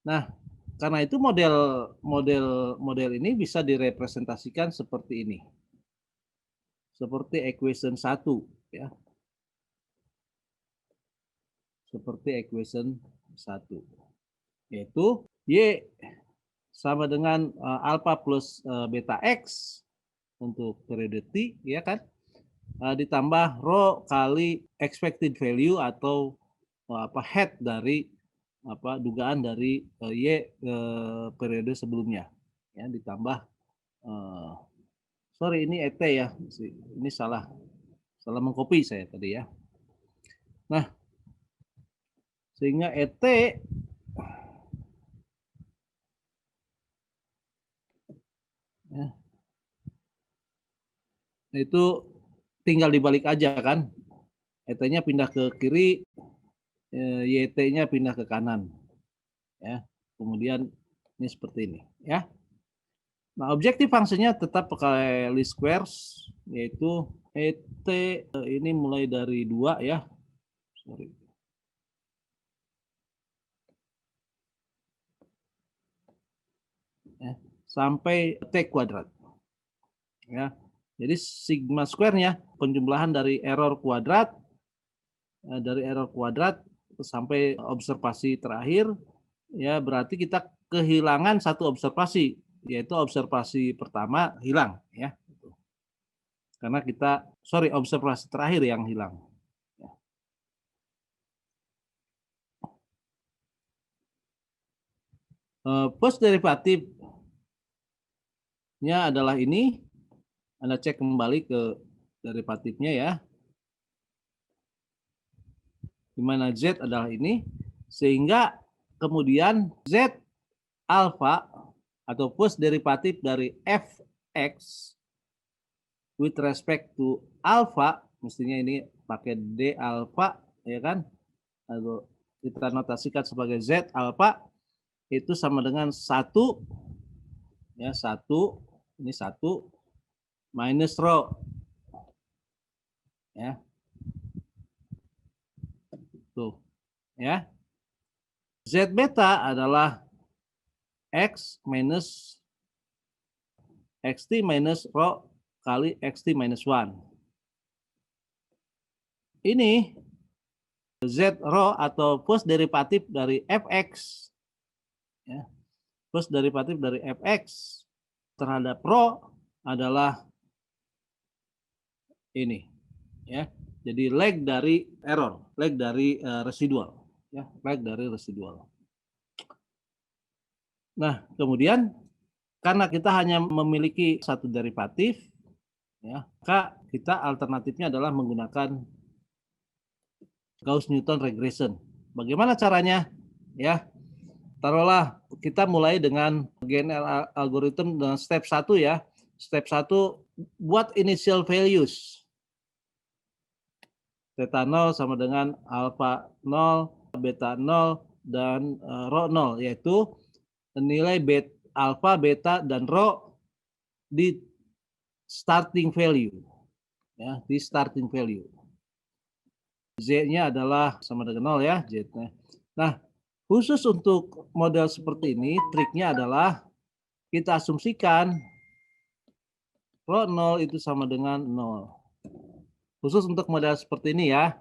A: Nah, karena itu model ini bisa direpresentasikan seperti ini. Seperti equation 1, ya. Seperti equation 1. Yaitu Y sama dengan alpha plus beta X untuk periode T, ya kan? Ditambah rho kali expected value atau head dari dugaan dari Y periode sebelumnya, ya, ditambah sorry, ini ET, ya, ini salah mengcopy saya tadi, ya. Nah, sehingga ET ya, itu tinggal dibalik aja kan, ET-nya pindah ke kiri, YT-nya pindah ke kanan, ya. Kemudian ini seperti ini, ya. Nah, objektif fungsinya tetap pakai least squares, yaitu ET ini mulai dari 2, ya. Sorry. Ya, sampai T kuadrat. Ya. Jadi sigma square-nya penjumlahan dari error kuadrat sampai observasi terakhir, ya, berarti kita kehilangan satu observasi, yaitu observasi pertama hilang, ya. Karena observasi terakhir yang hilang. Ya. Post derivatifnya adalah ini. Anda cek kembali ke derivatifnya, ya. Di mana Z adalah ini, sehingga kemudian Z alpha atau post derivatif dari fx with respect to alpha, mestinya ini pakai D alpha, ya kan, atau kita notasikan sebagai Z alpha, itu sama dengan 1, ya, 1, ini 1 minus rho, ya. Tuh, ya. Z beta adalah X minus XT minus rho kali XT minus 1. Ini Z rho atau post derivatif dari Fx, ya. Post derivatif dari Fx terhadap rho adalah ini, ya. Jadi lag dari error, lag dari residual, ya, lag dari residual. Nah, kemudian karena kita hanya memiliki satu derivatif, ya, maka kita alternatifnya adalah menggunakan Gauss-Newton regression. Bagaimana caranya? Ya, taruhlah kita mulai dengan GNL algorithm dengan step 1 ya. Step 1 buat initial values. Theta 0 sama dengan alpha 0, beta 0, dan rho 0, yaitu nilai alpha, beta, dan rho di starting value. Ya, di starting value. Z-nya adalah sama dengan 0 ya, Z-nya. Nah, khusus untuk model seperti ini, triknya adalah kita asumsikan rho 0 itu sama dengan 0. Khusus untuk model seperti ini ya.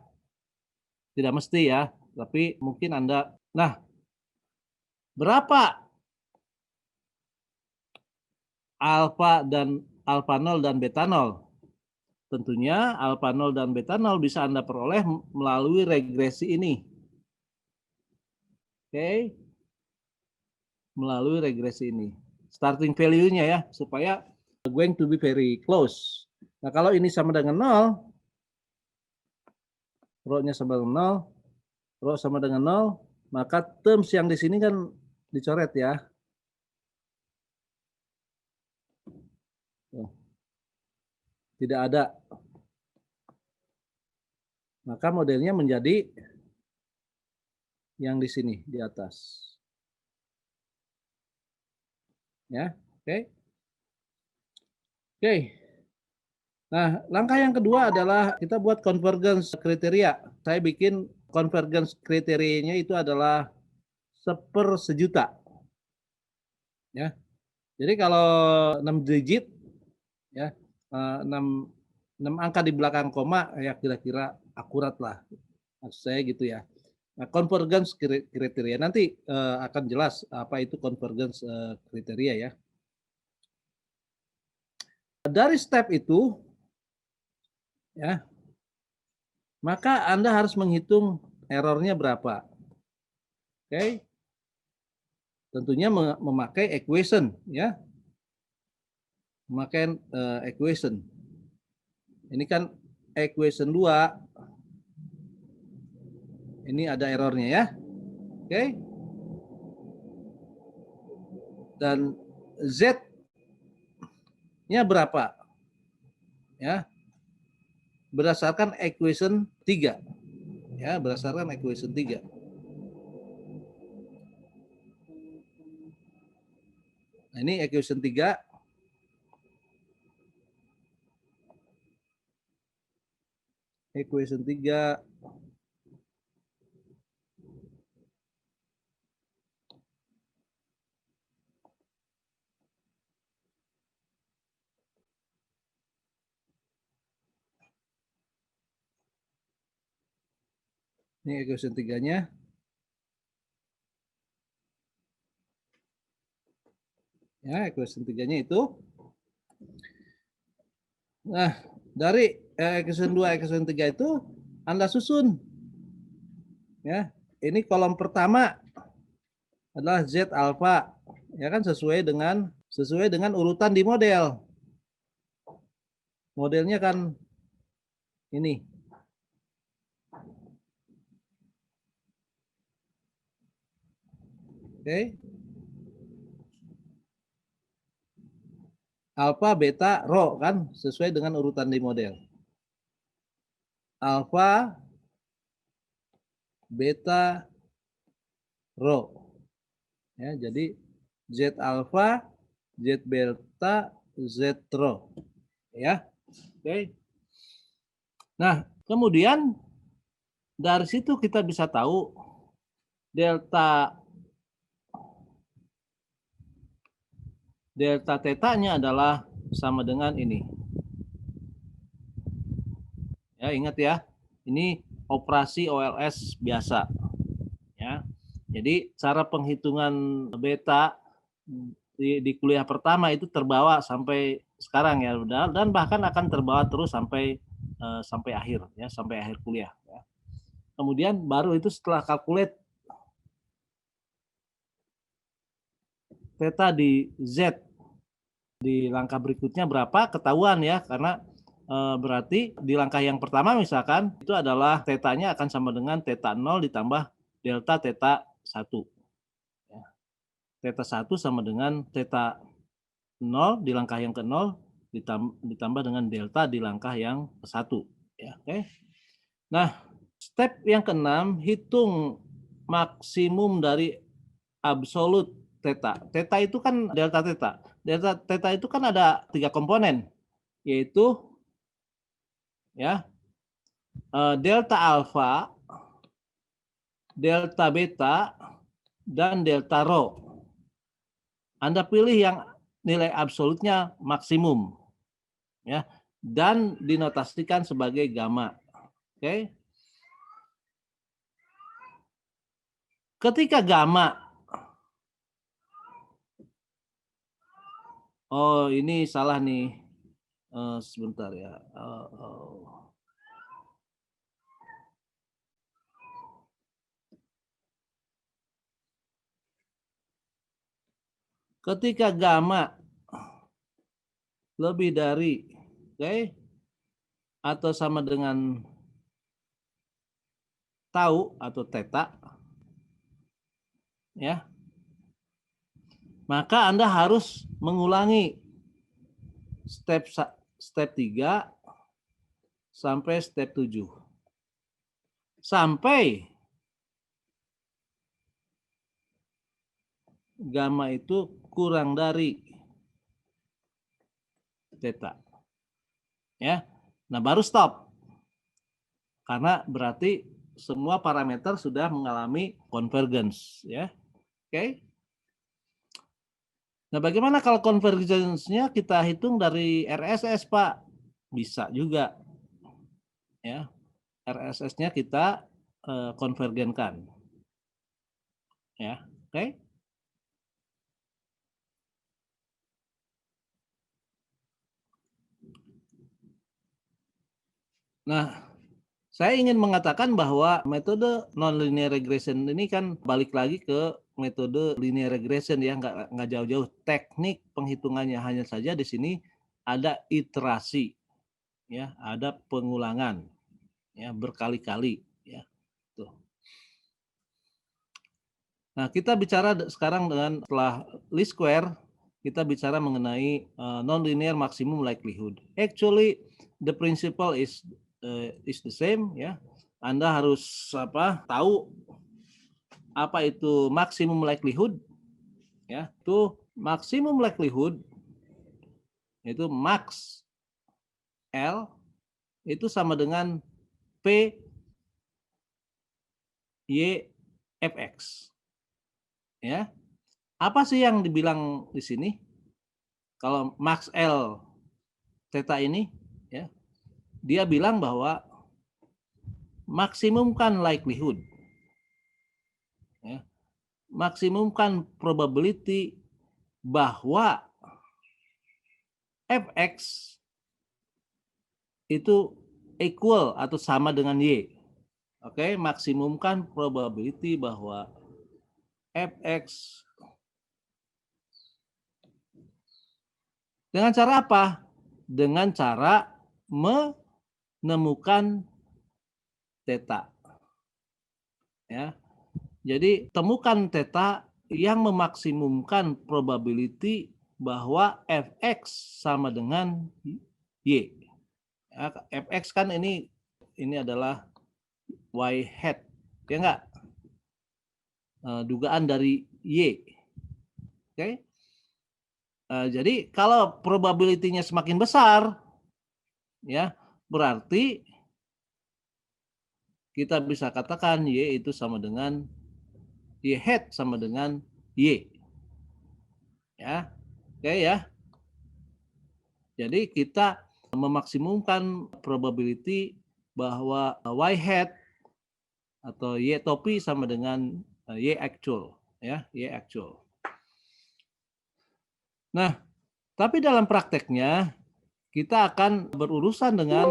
A: Tidak mesti ya, tapi mungkin Anda. Nah, berapa alfa 0 dan beta 0? Tentunya alfa 0 dan beta 0 bisa Anda peroleh melalui regresi ini. Oke. Melalui regresi ini. Starting value-nya ya, supaya going to be very close. Nah, kalau ini sama dengan 0, rho-nya sama dengan 0, rho sama dengan 0, maka terms yang di sini kan dicoret ya. Tidak ada. Maka modelnya menjadi yang di sini, di atas. Ya, oke. Oke. Nah, langkah yang kedua adalah kita buat convergence kriteria. Saya bikin convergence kriterianya itu adalah 1/1000. Ya. Jadi kalau 6 digit ya, 6 angka di belakang koma ya kira-kira akurat lah. Maksud saya gitu ya. Nah, convergence kriteria nanti akan jelas apa itu convergence kriteria ya. Dari step itu ya, maka Anda harus menghitung errornya berapa. Oke. Tentunya memakai equation ya. Memakai equation. Ini kan equation 2. Ini ada errornya ya. Oke. Dan Z-nya berapa? Ya. Berdasarkan equation 3. Ya, berdasarkan equation 3. Nah, ini equation 3. Equation 3. Ini equation 3-nya. Ya, equation 3-nya itu. Nah, dari equation 2, equation 3 itu Anda susun. Ya, ini kolom pertama adalah Z alpha. Ya kan sesuai dengan urutan di model. Modelnya kan ini. Oke. Alpha, beta, rho kan sesuai dengan urutan di model. Alpha, beta, rho. Ya, jadi Z alpha, Z beta, Z rho. Ya. Oke. Nah, kemudian dari situ kita bisa tahu delta theta-nya adalah sama dengan ini. Ya, ingat ya. Ini operasi OLS biasa. Ya. Jadi cara penghitungan beta di kuliah pertama itu terbawa sampai sekarang ya, dan bahkan akan terbawa terus sampai sampai akhir ya, sampai akhir kuliah ya. Kemudian baru itu setelah calculate theta di Z di langkah berikutnya berapa ketahuan ya, karena berarti di langkah yang pertama misalkan itu adalah tetanya akan sama dengan theta 0 ditambah delta theta 1 ya. Theta 1 sama dengan theta 0 di langkah yang ke-0 ditambah dengan delta di langkah yang ke-1 ya. Oke. Nah, step yang ke-6 hitung maksimum dari absolut theta. Theta itu kan delta theta. Delta theta itu kan ada 3 komponen, yaitu ya delta alfa, delta beta, dan delta rho. Anda pilih yang nilai absolutnya maksimum ya, dan dinotasikan sebagai gamma. Oke. Ketika gamma, oh ini salah nih, sebentar ya. Ketika gamma lebih dari, oke, atau sama dengan tau atau theta, ya, maka Anda harus mengulangi step 3 sampai step 7. Sampai gamma itu kurang dari theta. Ya. Nah, baru stop. Karena berarti semua parameter sudah mengalami convergence, ya. Oke. Nah, bagaimana kalau convergence-nya kita hitung dari RSS, Pak? Bisa juga. Ya. RSS-nya kita konvergenkan. Ya. Oke. Nah, saya ingin mengatakan bahwa metode nonlinear regression ini kan balik lagi ke metode linear regression ya, nggak jauh-jauh. Teknik penghitungannya hanya saja di sini ada iterasi, ya, ada pengulangan, ya, berkali-kali, ya. Tuh. Nah, kita bicara sekarang dengan setelah least square, kita bicara mengenai nonlinear maximum likelihood. Actually, the principle is the same, ya. Anda harus tahu apa itu maximum likelihood, ya. Itu maximum likelihood itu max L itu sama dengan P Y Fx. Ya. Apa sih yang dibilang di sini? Kalau max L theta ini, ya, dia bilang bahwa maksimumkan likelihood, ya, maksimumkan probability bahwa Fx itu equal atau sama dengan Y. Oke, maksimumkan probability bahwa Fx dengan cara apa? Dengan cara menemukan theta. Ya. Jadi temukan theta yang memaksimumkan probability bahwa Fx sama dengan Y. Ya, Fx kan ini adalah Y hat, ya enggak? Dugaan dari Y. Oke. Jadi kalau probability-nya semakin besar, ya, berarti kita bisa katakan Y itu sama dengan Y hat sama dengan Y. Ya. Oke ya. Jadi kita memaksimumkan probability bahwa Y hat atau Y topi sama dengan Y actual, ya, Y actual. Nah, tapi dalam prakteknya kita akan berurusan dengan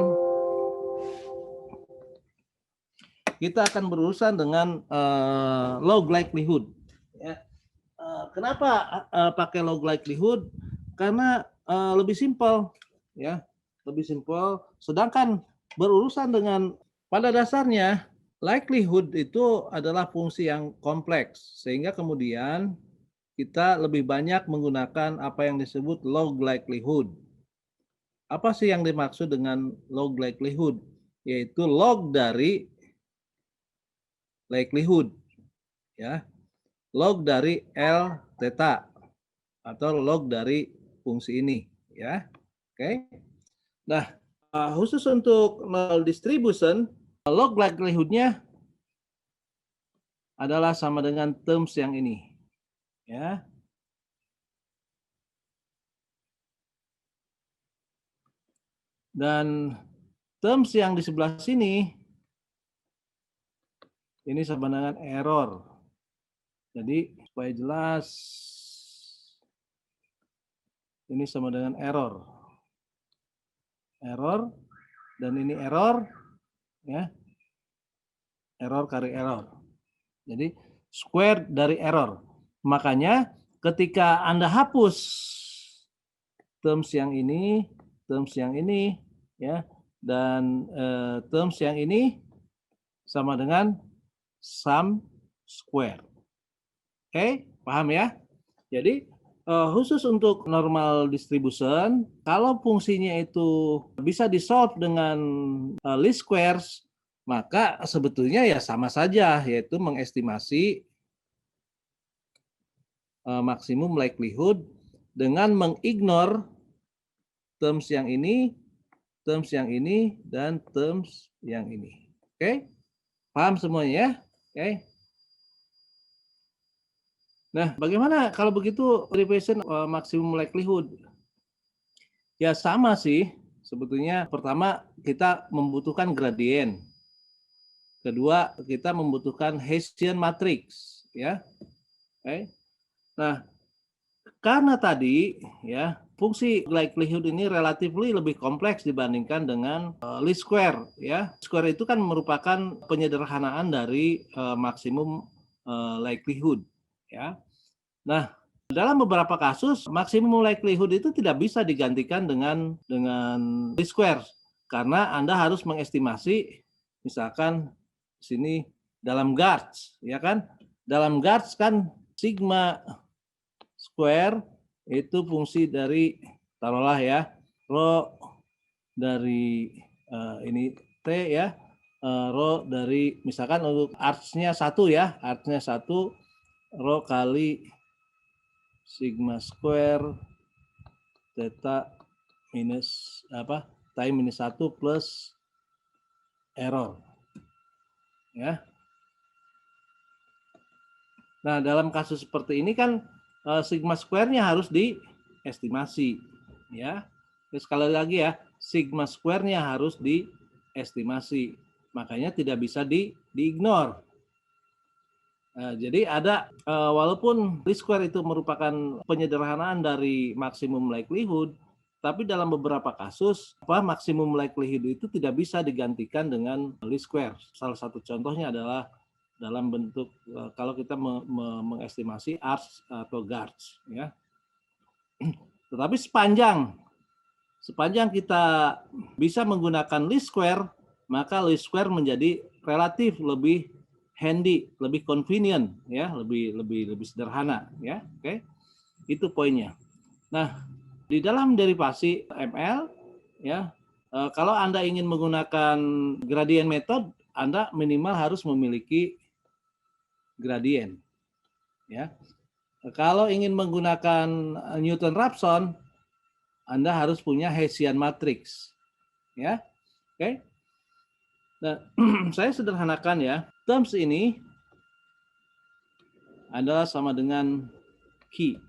A: log likelihood. Ya. Kenapa pakai log likelihood? Karena lebih simpel, ya, lebih simpel. Sedangkan berurusan dengan pada dasarnya likelihood itu adalah fungsi yang kompleks, sehingga kemudian kita lebih banyak menggunakan apa yang disebut log likelihood. Apa sih yang dimaksud dengan log likelihood? Yaitu log dari likelihood, ya, log dari L theta atau log dari fungsi ini, ya. Oke. Nah, khusus untuk null distribution, log likelihood-nya adalah sama dengan terms yang ini, ya. Dan terms yang di sebelah sini ini sama dengan error. Jadi supaya jelas, ini sama dengan error. Error, dan ini error, ya. Error kali error. Jadi square dari error. Makanya ketika Anda hapus terms yang ini, ya, dan terms yang ini sama dengan sum square. Oke, paham ya? Jadi khusus untuk normal distribution, kalau fungsinya itu bisa di-solve dengan least squares, maka sebetulnya ya sama saja, yaitu mengestimasi maksimum likelihood dengan mengignore terms yang ini, dan terms yang ini. Oke? Paham semuanya ya? Oke. Nah, bagaimana kalau begitu derivation maksimum likelihood? Ya sama sih. Sebetulnya pertama kita membutuhkan gradien. Kedua, kita membutuhkan Hessian matrix, ya. Oke. Nah, karena tadi ya fungsi likelihood ini relatively lebih kompleks dibandingkan dengan least square, ya. Square itu kan merupakan penyederhanaan dari maksimum likelihood, ya. Nah, dalam beberapa kasus maksimum likelihood itu tidak bisa digantikan dengan least square karena Anda harus mengestimasi misalkan sini dalam guards, ya kan? Dalam guards kan sigma square itu fungsi dari taruhlah ya rho dari ini t ya, rho dari misalkan untuk arcs-nya 1 ya, arcs-nya 1 rho kali sigma square theta minus time minus 1 plus error, ya. Nah, dalam kasus seperti ini kan sigma square-nya harus diestimasi, ya. Terus sekali lagi ya, sigma square-nya harus diestimasi. Makanya tidak bisa di-ignore. Jadi ada walaupun least square itu merupakan penyederhanaan dari maksimum likelihood, tapi dalam beberapa kasus maksimum likelihood itu tidak bisa digantikan dengan least square. Salah satu contohnya adalah dalam bentuk kalau kita mengestimasi arcs atau guards, ya. Tetapi sepanjang kita bisa menggunakan least square, maka least square menjadi relatif lebih handy, lebih convenient, ya, lebih sederhana, ya. Oke. Itu poinnya. Nah, di dalam derivasi ML, ya, kalau Anda ingin menggunakan gradient method, Anda minimal harus memiliki gradient, ya. Kalau ingin menggunakan Newton-Raphson, Anda harus punya Hessian matrix, ya. Oke. Nah, saya sederhanakan ya. Terms ini adalah sama dengan key,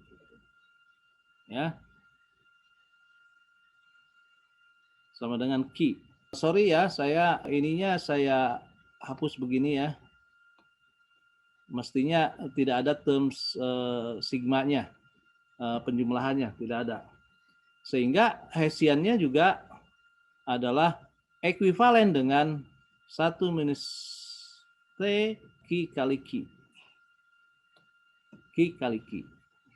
A: ya. Sama dengan key. Sorry ya, saya hapus begini ya. Mestinya tidak ada terms sigma-nya. penjumlahannya, tidak ada. Sehingga Hessiannya juga adalah ekuivalen dengan 1 minus T Q kali Q. Q kali Q.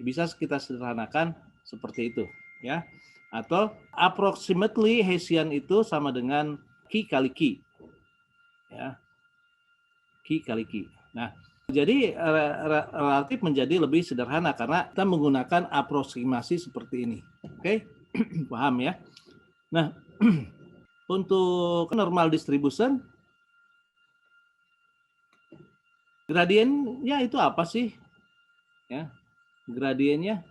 A: Bisa kita sederhanakan seperti itu, ya. Atau approximately Hessian itu sama dengan Q kali Q. Ya. Q kali Q. Nah, jadi relatif menjadi lebih sederhana karena kita menggunakan aproksimasi seperti ini. Oke? Paham ya? Nah, untuk normal distribution, gradiennya itu apa sih? Ya, gradiennya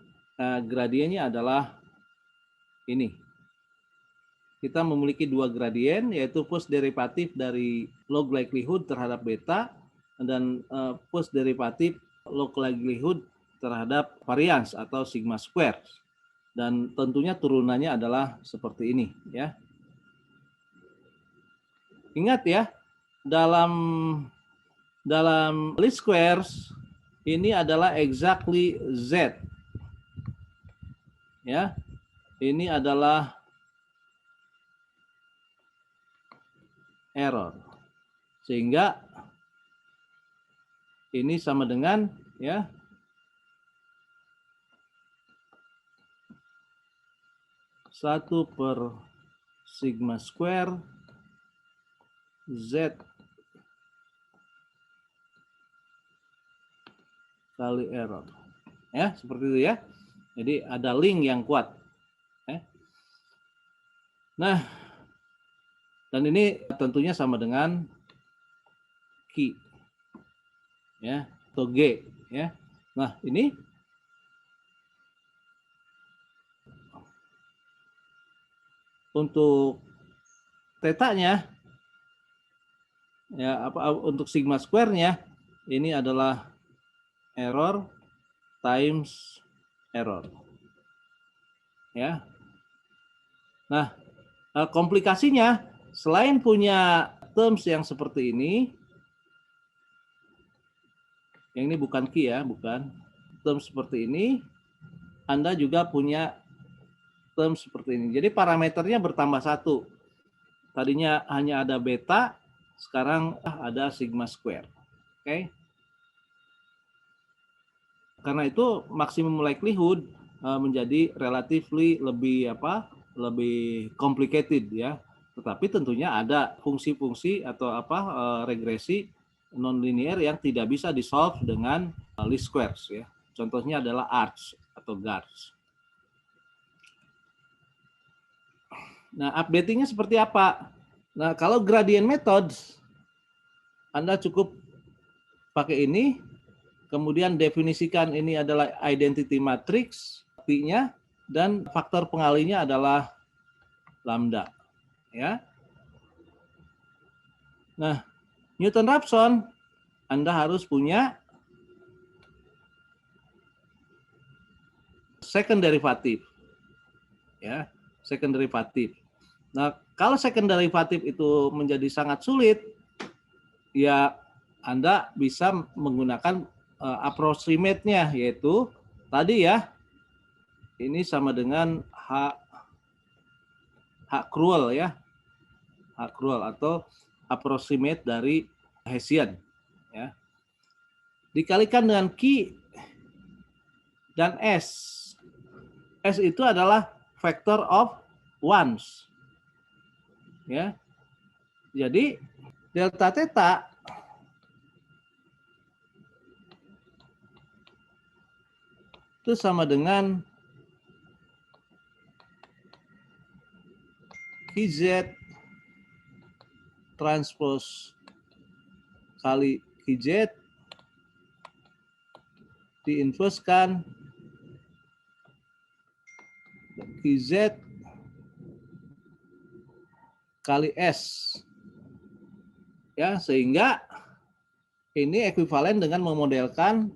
A: adalah ini. Kita memiliki dua gradien, yaitu post derivatif dari log likelihood terhadap beta dan post derivatif log likelihood terhadap varians atau sigma square. Dan tentunya turunannya adalah seperti ini, ya. Ingat ya, dalam least squares ini adalah exactly Z. Ya. Ini adalah error. Sehingga ini sama dengan ya 1 per sigma square Z kali error. Ya, seperti itu ya. Jadi ada link yang kuat. Nah, dan ini tentunya sama dengan Q. Ya, atau G, ya. Nah, ini untuk tetanya ya, untuk sigma square-nya ini adalah error times error. Ya. Nah, komplikasinya selain punya terms yang seperti ini, yang ini bukan Q ya, bukan. Terms seperti ini, Anda juga punya terms seperti ini. Jadi parameternya bertambah 1. Tadinya hanya ada beta, sekarang ada sigma square. Oke. Karena itu maksimum likelihood menjadi relatively lebih lebih complicated ya. Tetapi tentunya ada fungsi-fungsi atau regresi nonlinear yang tidak bisa di-solve dengan least squares ya. Contohnya adalah arcs atau GARS. Nah, updatingnya seperti apa? Nah, kalau gradient methods, Anda cukup pakai ini, kemudian definisikan ini adalah identity matrix, P-nya, dan faktor pengalinya adalah lambda. Ya. Nah, Newton-Raphson, Anda harus punya second derivative. Ya, second derivative. Nah, kalau second derivative itu menjadi sangat sulit, ya Anda bisa menggunakan approximate-nya, yaitu tadi ya, ini sama dengan H cruel ya, H cruel atau approximate dari Hessian. Ya. Dikalikan dengan Q dan S. S itu adalah factor of ones. Ya. Jadi delta theta itu sama dengan QZ transpose kali QZ diinverskan QZ kali S. Ya, sehingga ini ekuivalen dengan memodelkan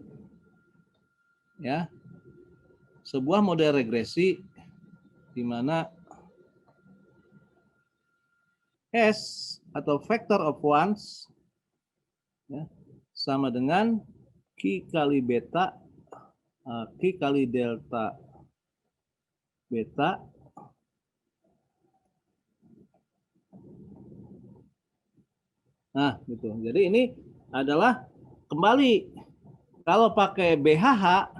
A: ya sebuah model regresi di mana S atau factor of ones ya, sama dengan Q kali beta, Q kali delta beta nah gitu. Jadi ini adalah kembali kalau pakai BHH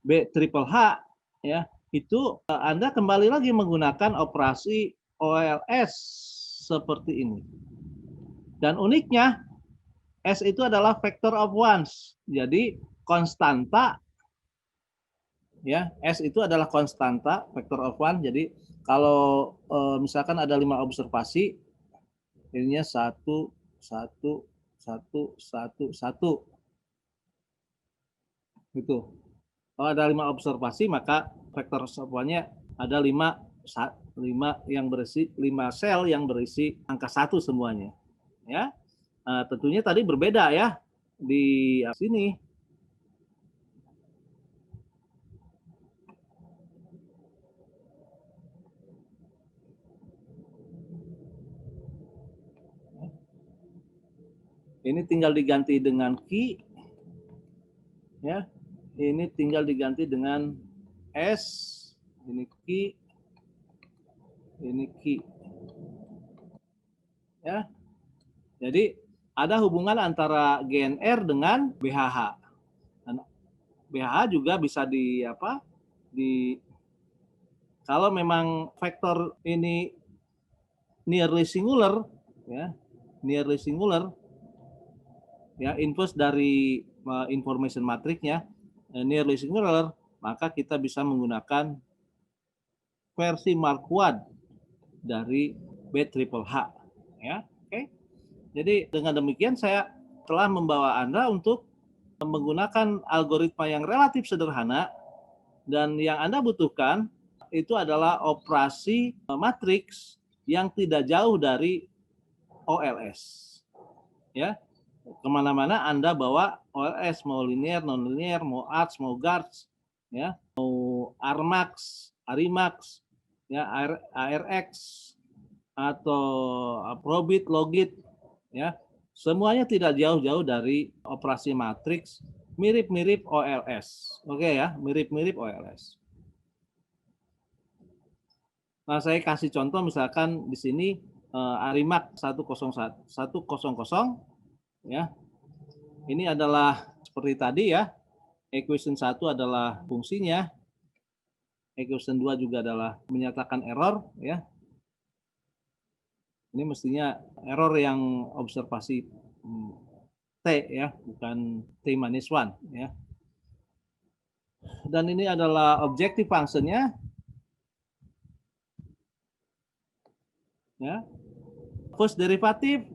A: B triple H ya itu Anda kembali lagi menggunakan operasi OLS seperti ini. Dan uniknya S itu adalah factor of ones. Jadi konstanta ya, S itu adalah konstanta factor of one. Jadi kalau misalkan ada 5 observasi, ininya 1 1 1 1 1 gitu. Kalau ada 5 observasi maka faktor of one-nya ada 5 yang berisi 5 sel yang berisi angka 1 semuanya. Ya. Tentunya tadi berbeda ya di sini. Ini tinggal diganti dengan key ya. Ini tinggal diganti dengan S, ini key, ini key. Ya. Jadi ada hubungan antara GNR dengan BHH. Dan BHH juga bisa kalau memang vektor ini nearly singular ya inverse dari information matrixnya nearly singular, maka kita bisa menggunakan versi Marquardt dari B triple H ya. Oke. Jadi dengan demikian saya telah membawa Anda untuk menggunakan algoritma yang relatif sederhana dan yang Anda butuhkan itu adalah operasi matriks yang tidak jauh dari OLS. Ya, kemana-mana Anda bawa OLS, mau linear, non-linear, mau arcs, mau guards, ya, mau Armax, Arimax, ya, ARX, atau probit, logit, ya, semuanya tidak jauh-jauh dari operasi matriks, mirip-mirip OLS. Oke ya, mirip-mirip OLS. Nah, saya kasih contoh misalkan di sini Arimax 100 ya. Ini adalah seperti tadi ya. Equation 1 adalah fungsinya. Equation 2 juga adalah menyatakan error ya. Ini mestinya error yang observasi T ya, bukan T minus 1 ya. Dan ini adalah objective function-nya ya. First derivative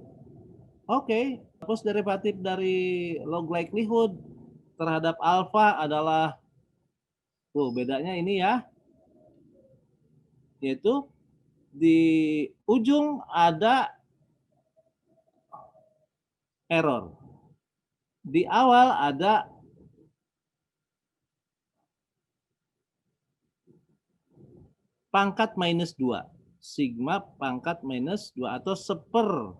A: oke, first derivative dari log likelihood terhadap alpha adalah bedanya ini ya, yaitu di ujung ada error, di awal ada pangkat minus 2, sigma pangkat minus 2 atau seper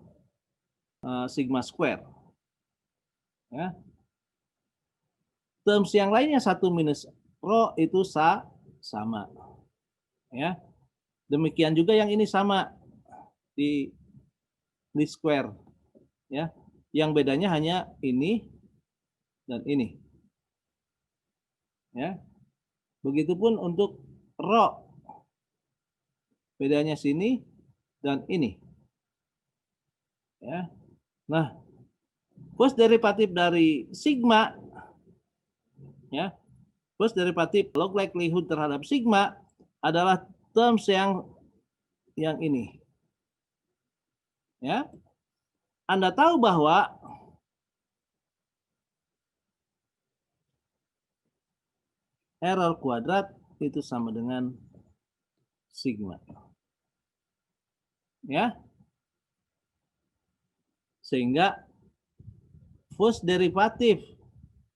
A: sigma square ya. Terms yang lainnya 1 minus rho itu sama ya. Demikian juga yang ini sama di square ya. Yang bedanya hanya ini dan ini ya. Begitupun untuk rho, bedanya sini dan ini ya. Nah, first derivative dari sigma ya, first derivative log likelihood terhadap sigma adalah terms yang ini ya. Anda tahu bahwa error kuadrat itu sama dengan sigma ya. Sehingga first derivative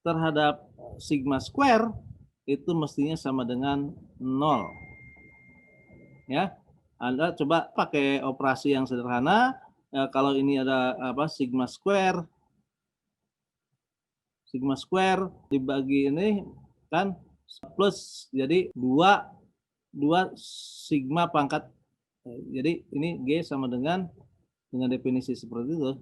A: terhadap sigma square itu mestinya sama dengan 0 ya. Anda coba pakai operasi yang sederhana ya, kalau ini ada sigma square dibagi ini kan plus, jadi 2 2 sigma pangkat. Jadi ini G sama dengan definisi seperti itu.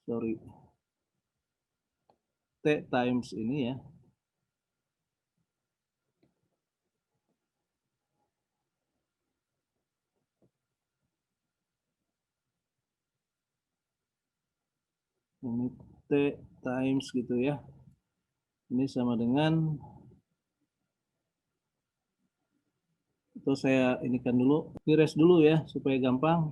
A: Sorry. T times ini ya. Ini T times gitu ya. Ini sama dengan, atau saya inikan dulu, erase dulu ya supaya gampang.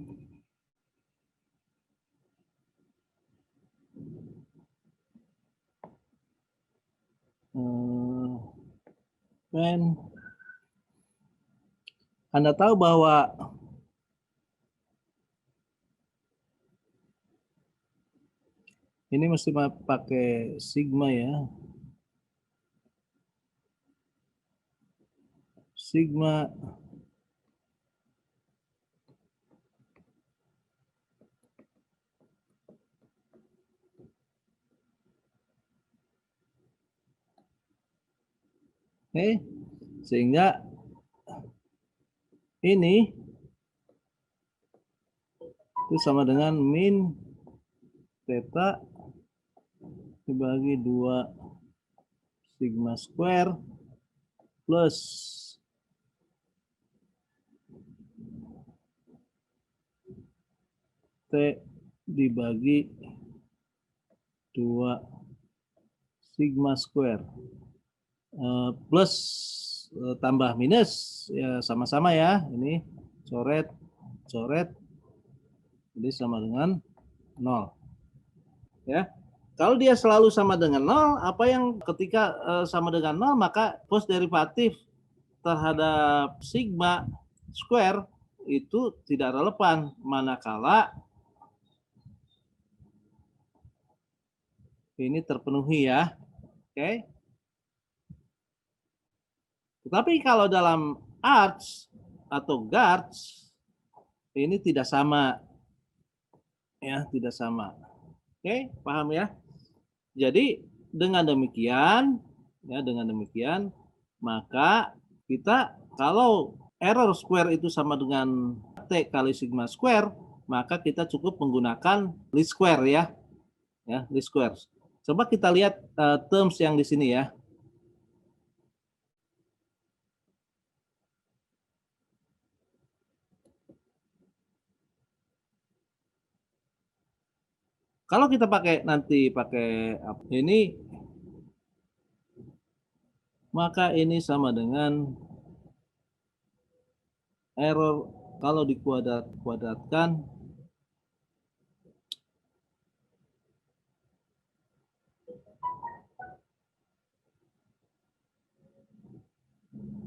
A: Anda tahu bahwa ini mesti pakai sigma ya. Sigma sehingga ini itu sama dengan min theta dibagi 2 sigma square plus T dibagi 2 sigma square plus tambah minus ya, sama-sama ya, ini coret jadi sama dengan 0 ya. Kalau dia selalu sama dengan 0, apa yang ketika sama dengan 0, maka cos derivatif terhadap sigma square itu tidak relevan, manakala ini terpenuhi ya. Oke. Tetapi kalau dalam arcs atau guards ini tidak sama ya, tidak sama. Oke, paham ya? Jadi dengan demikian maka kita kalau error square itu sama dengan T kali sigma square, maka kita cukup menggunakan least square ya. Ya, least square. Coba kita lihat terms yang di sini ya. Kalau kita nanti pakai ini, maka ini sama dengan error kalau dikuadratkan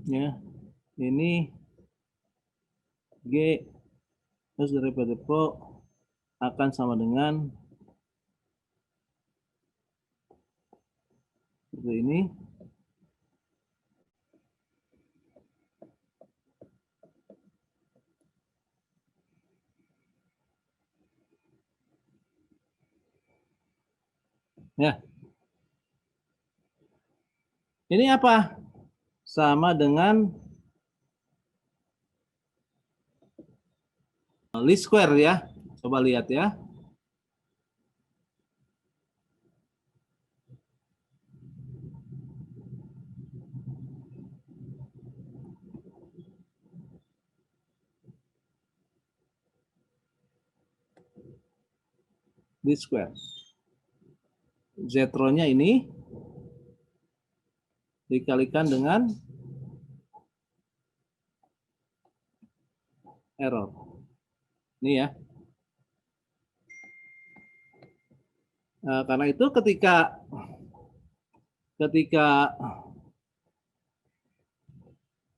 A: ya. Ini G terus daripada Pro akan sama dengan seperti ini. Ya. Ini apa? Sama dengan least square ya. Coba lihat ya. Least square. Z-nya ini dikalikan dengan error. Ini ya. Karena itu ketika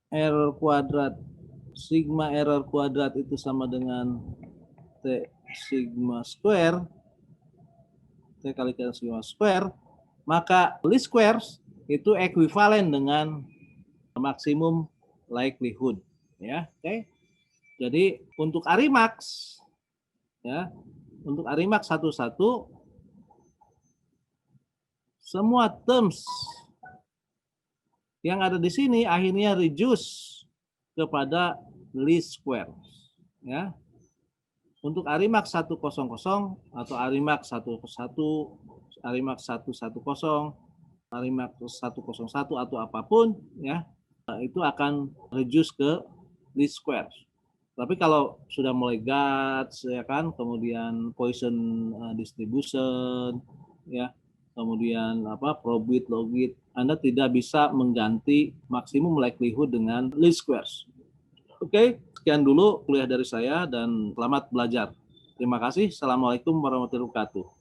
A: error kuadrat, sigma error kuadrat itu sama dengan T sigma square, T kalikan sigma square, maka least squares itu ekuivalen dengan maksimum likelihood ya. Oke. Jadi untuk Aremax ya, untuk Aremax 11 semua terms yang ada di sini akhirnya reduce kepada least square. Ya. Untuk Arimax 100 atau Arimax 11, Arimax 110, Arimax 101 atau apapun, ya, itu akan reduce ke least square. Tapi kalau sudah mulai guts, ya kan, kemudian Poisson distribution, ya, kemudian probit, logit, Anda tidak bisa mengganti maksimum likelihood dengan least squares. Oke, sekian dulu kuliah dari saya dan selamat belajar. Terima kasih. Assalamualaikum warahmatullahi wabarakatuh.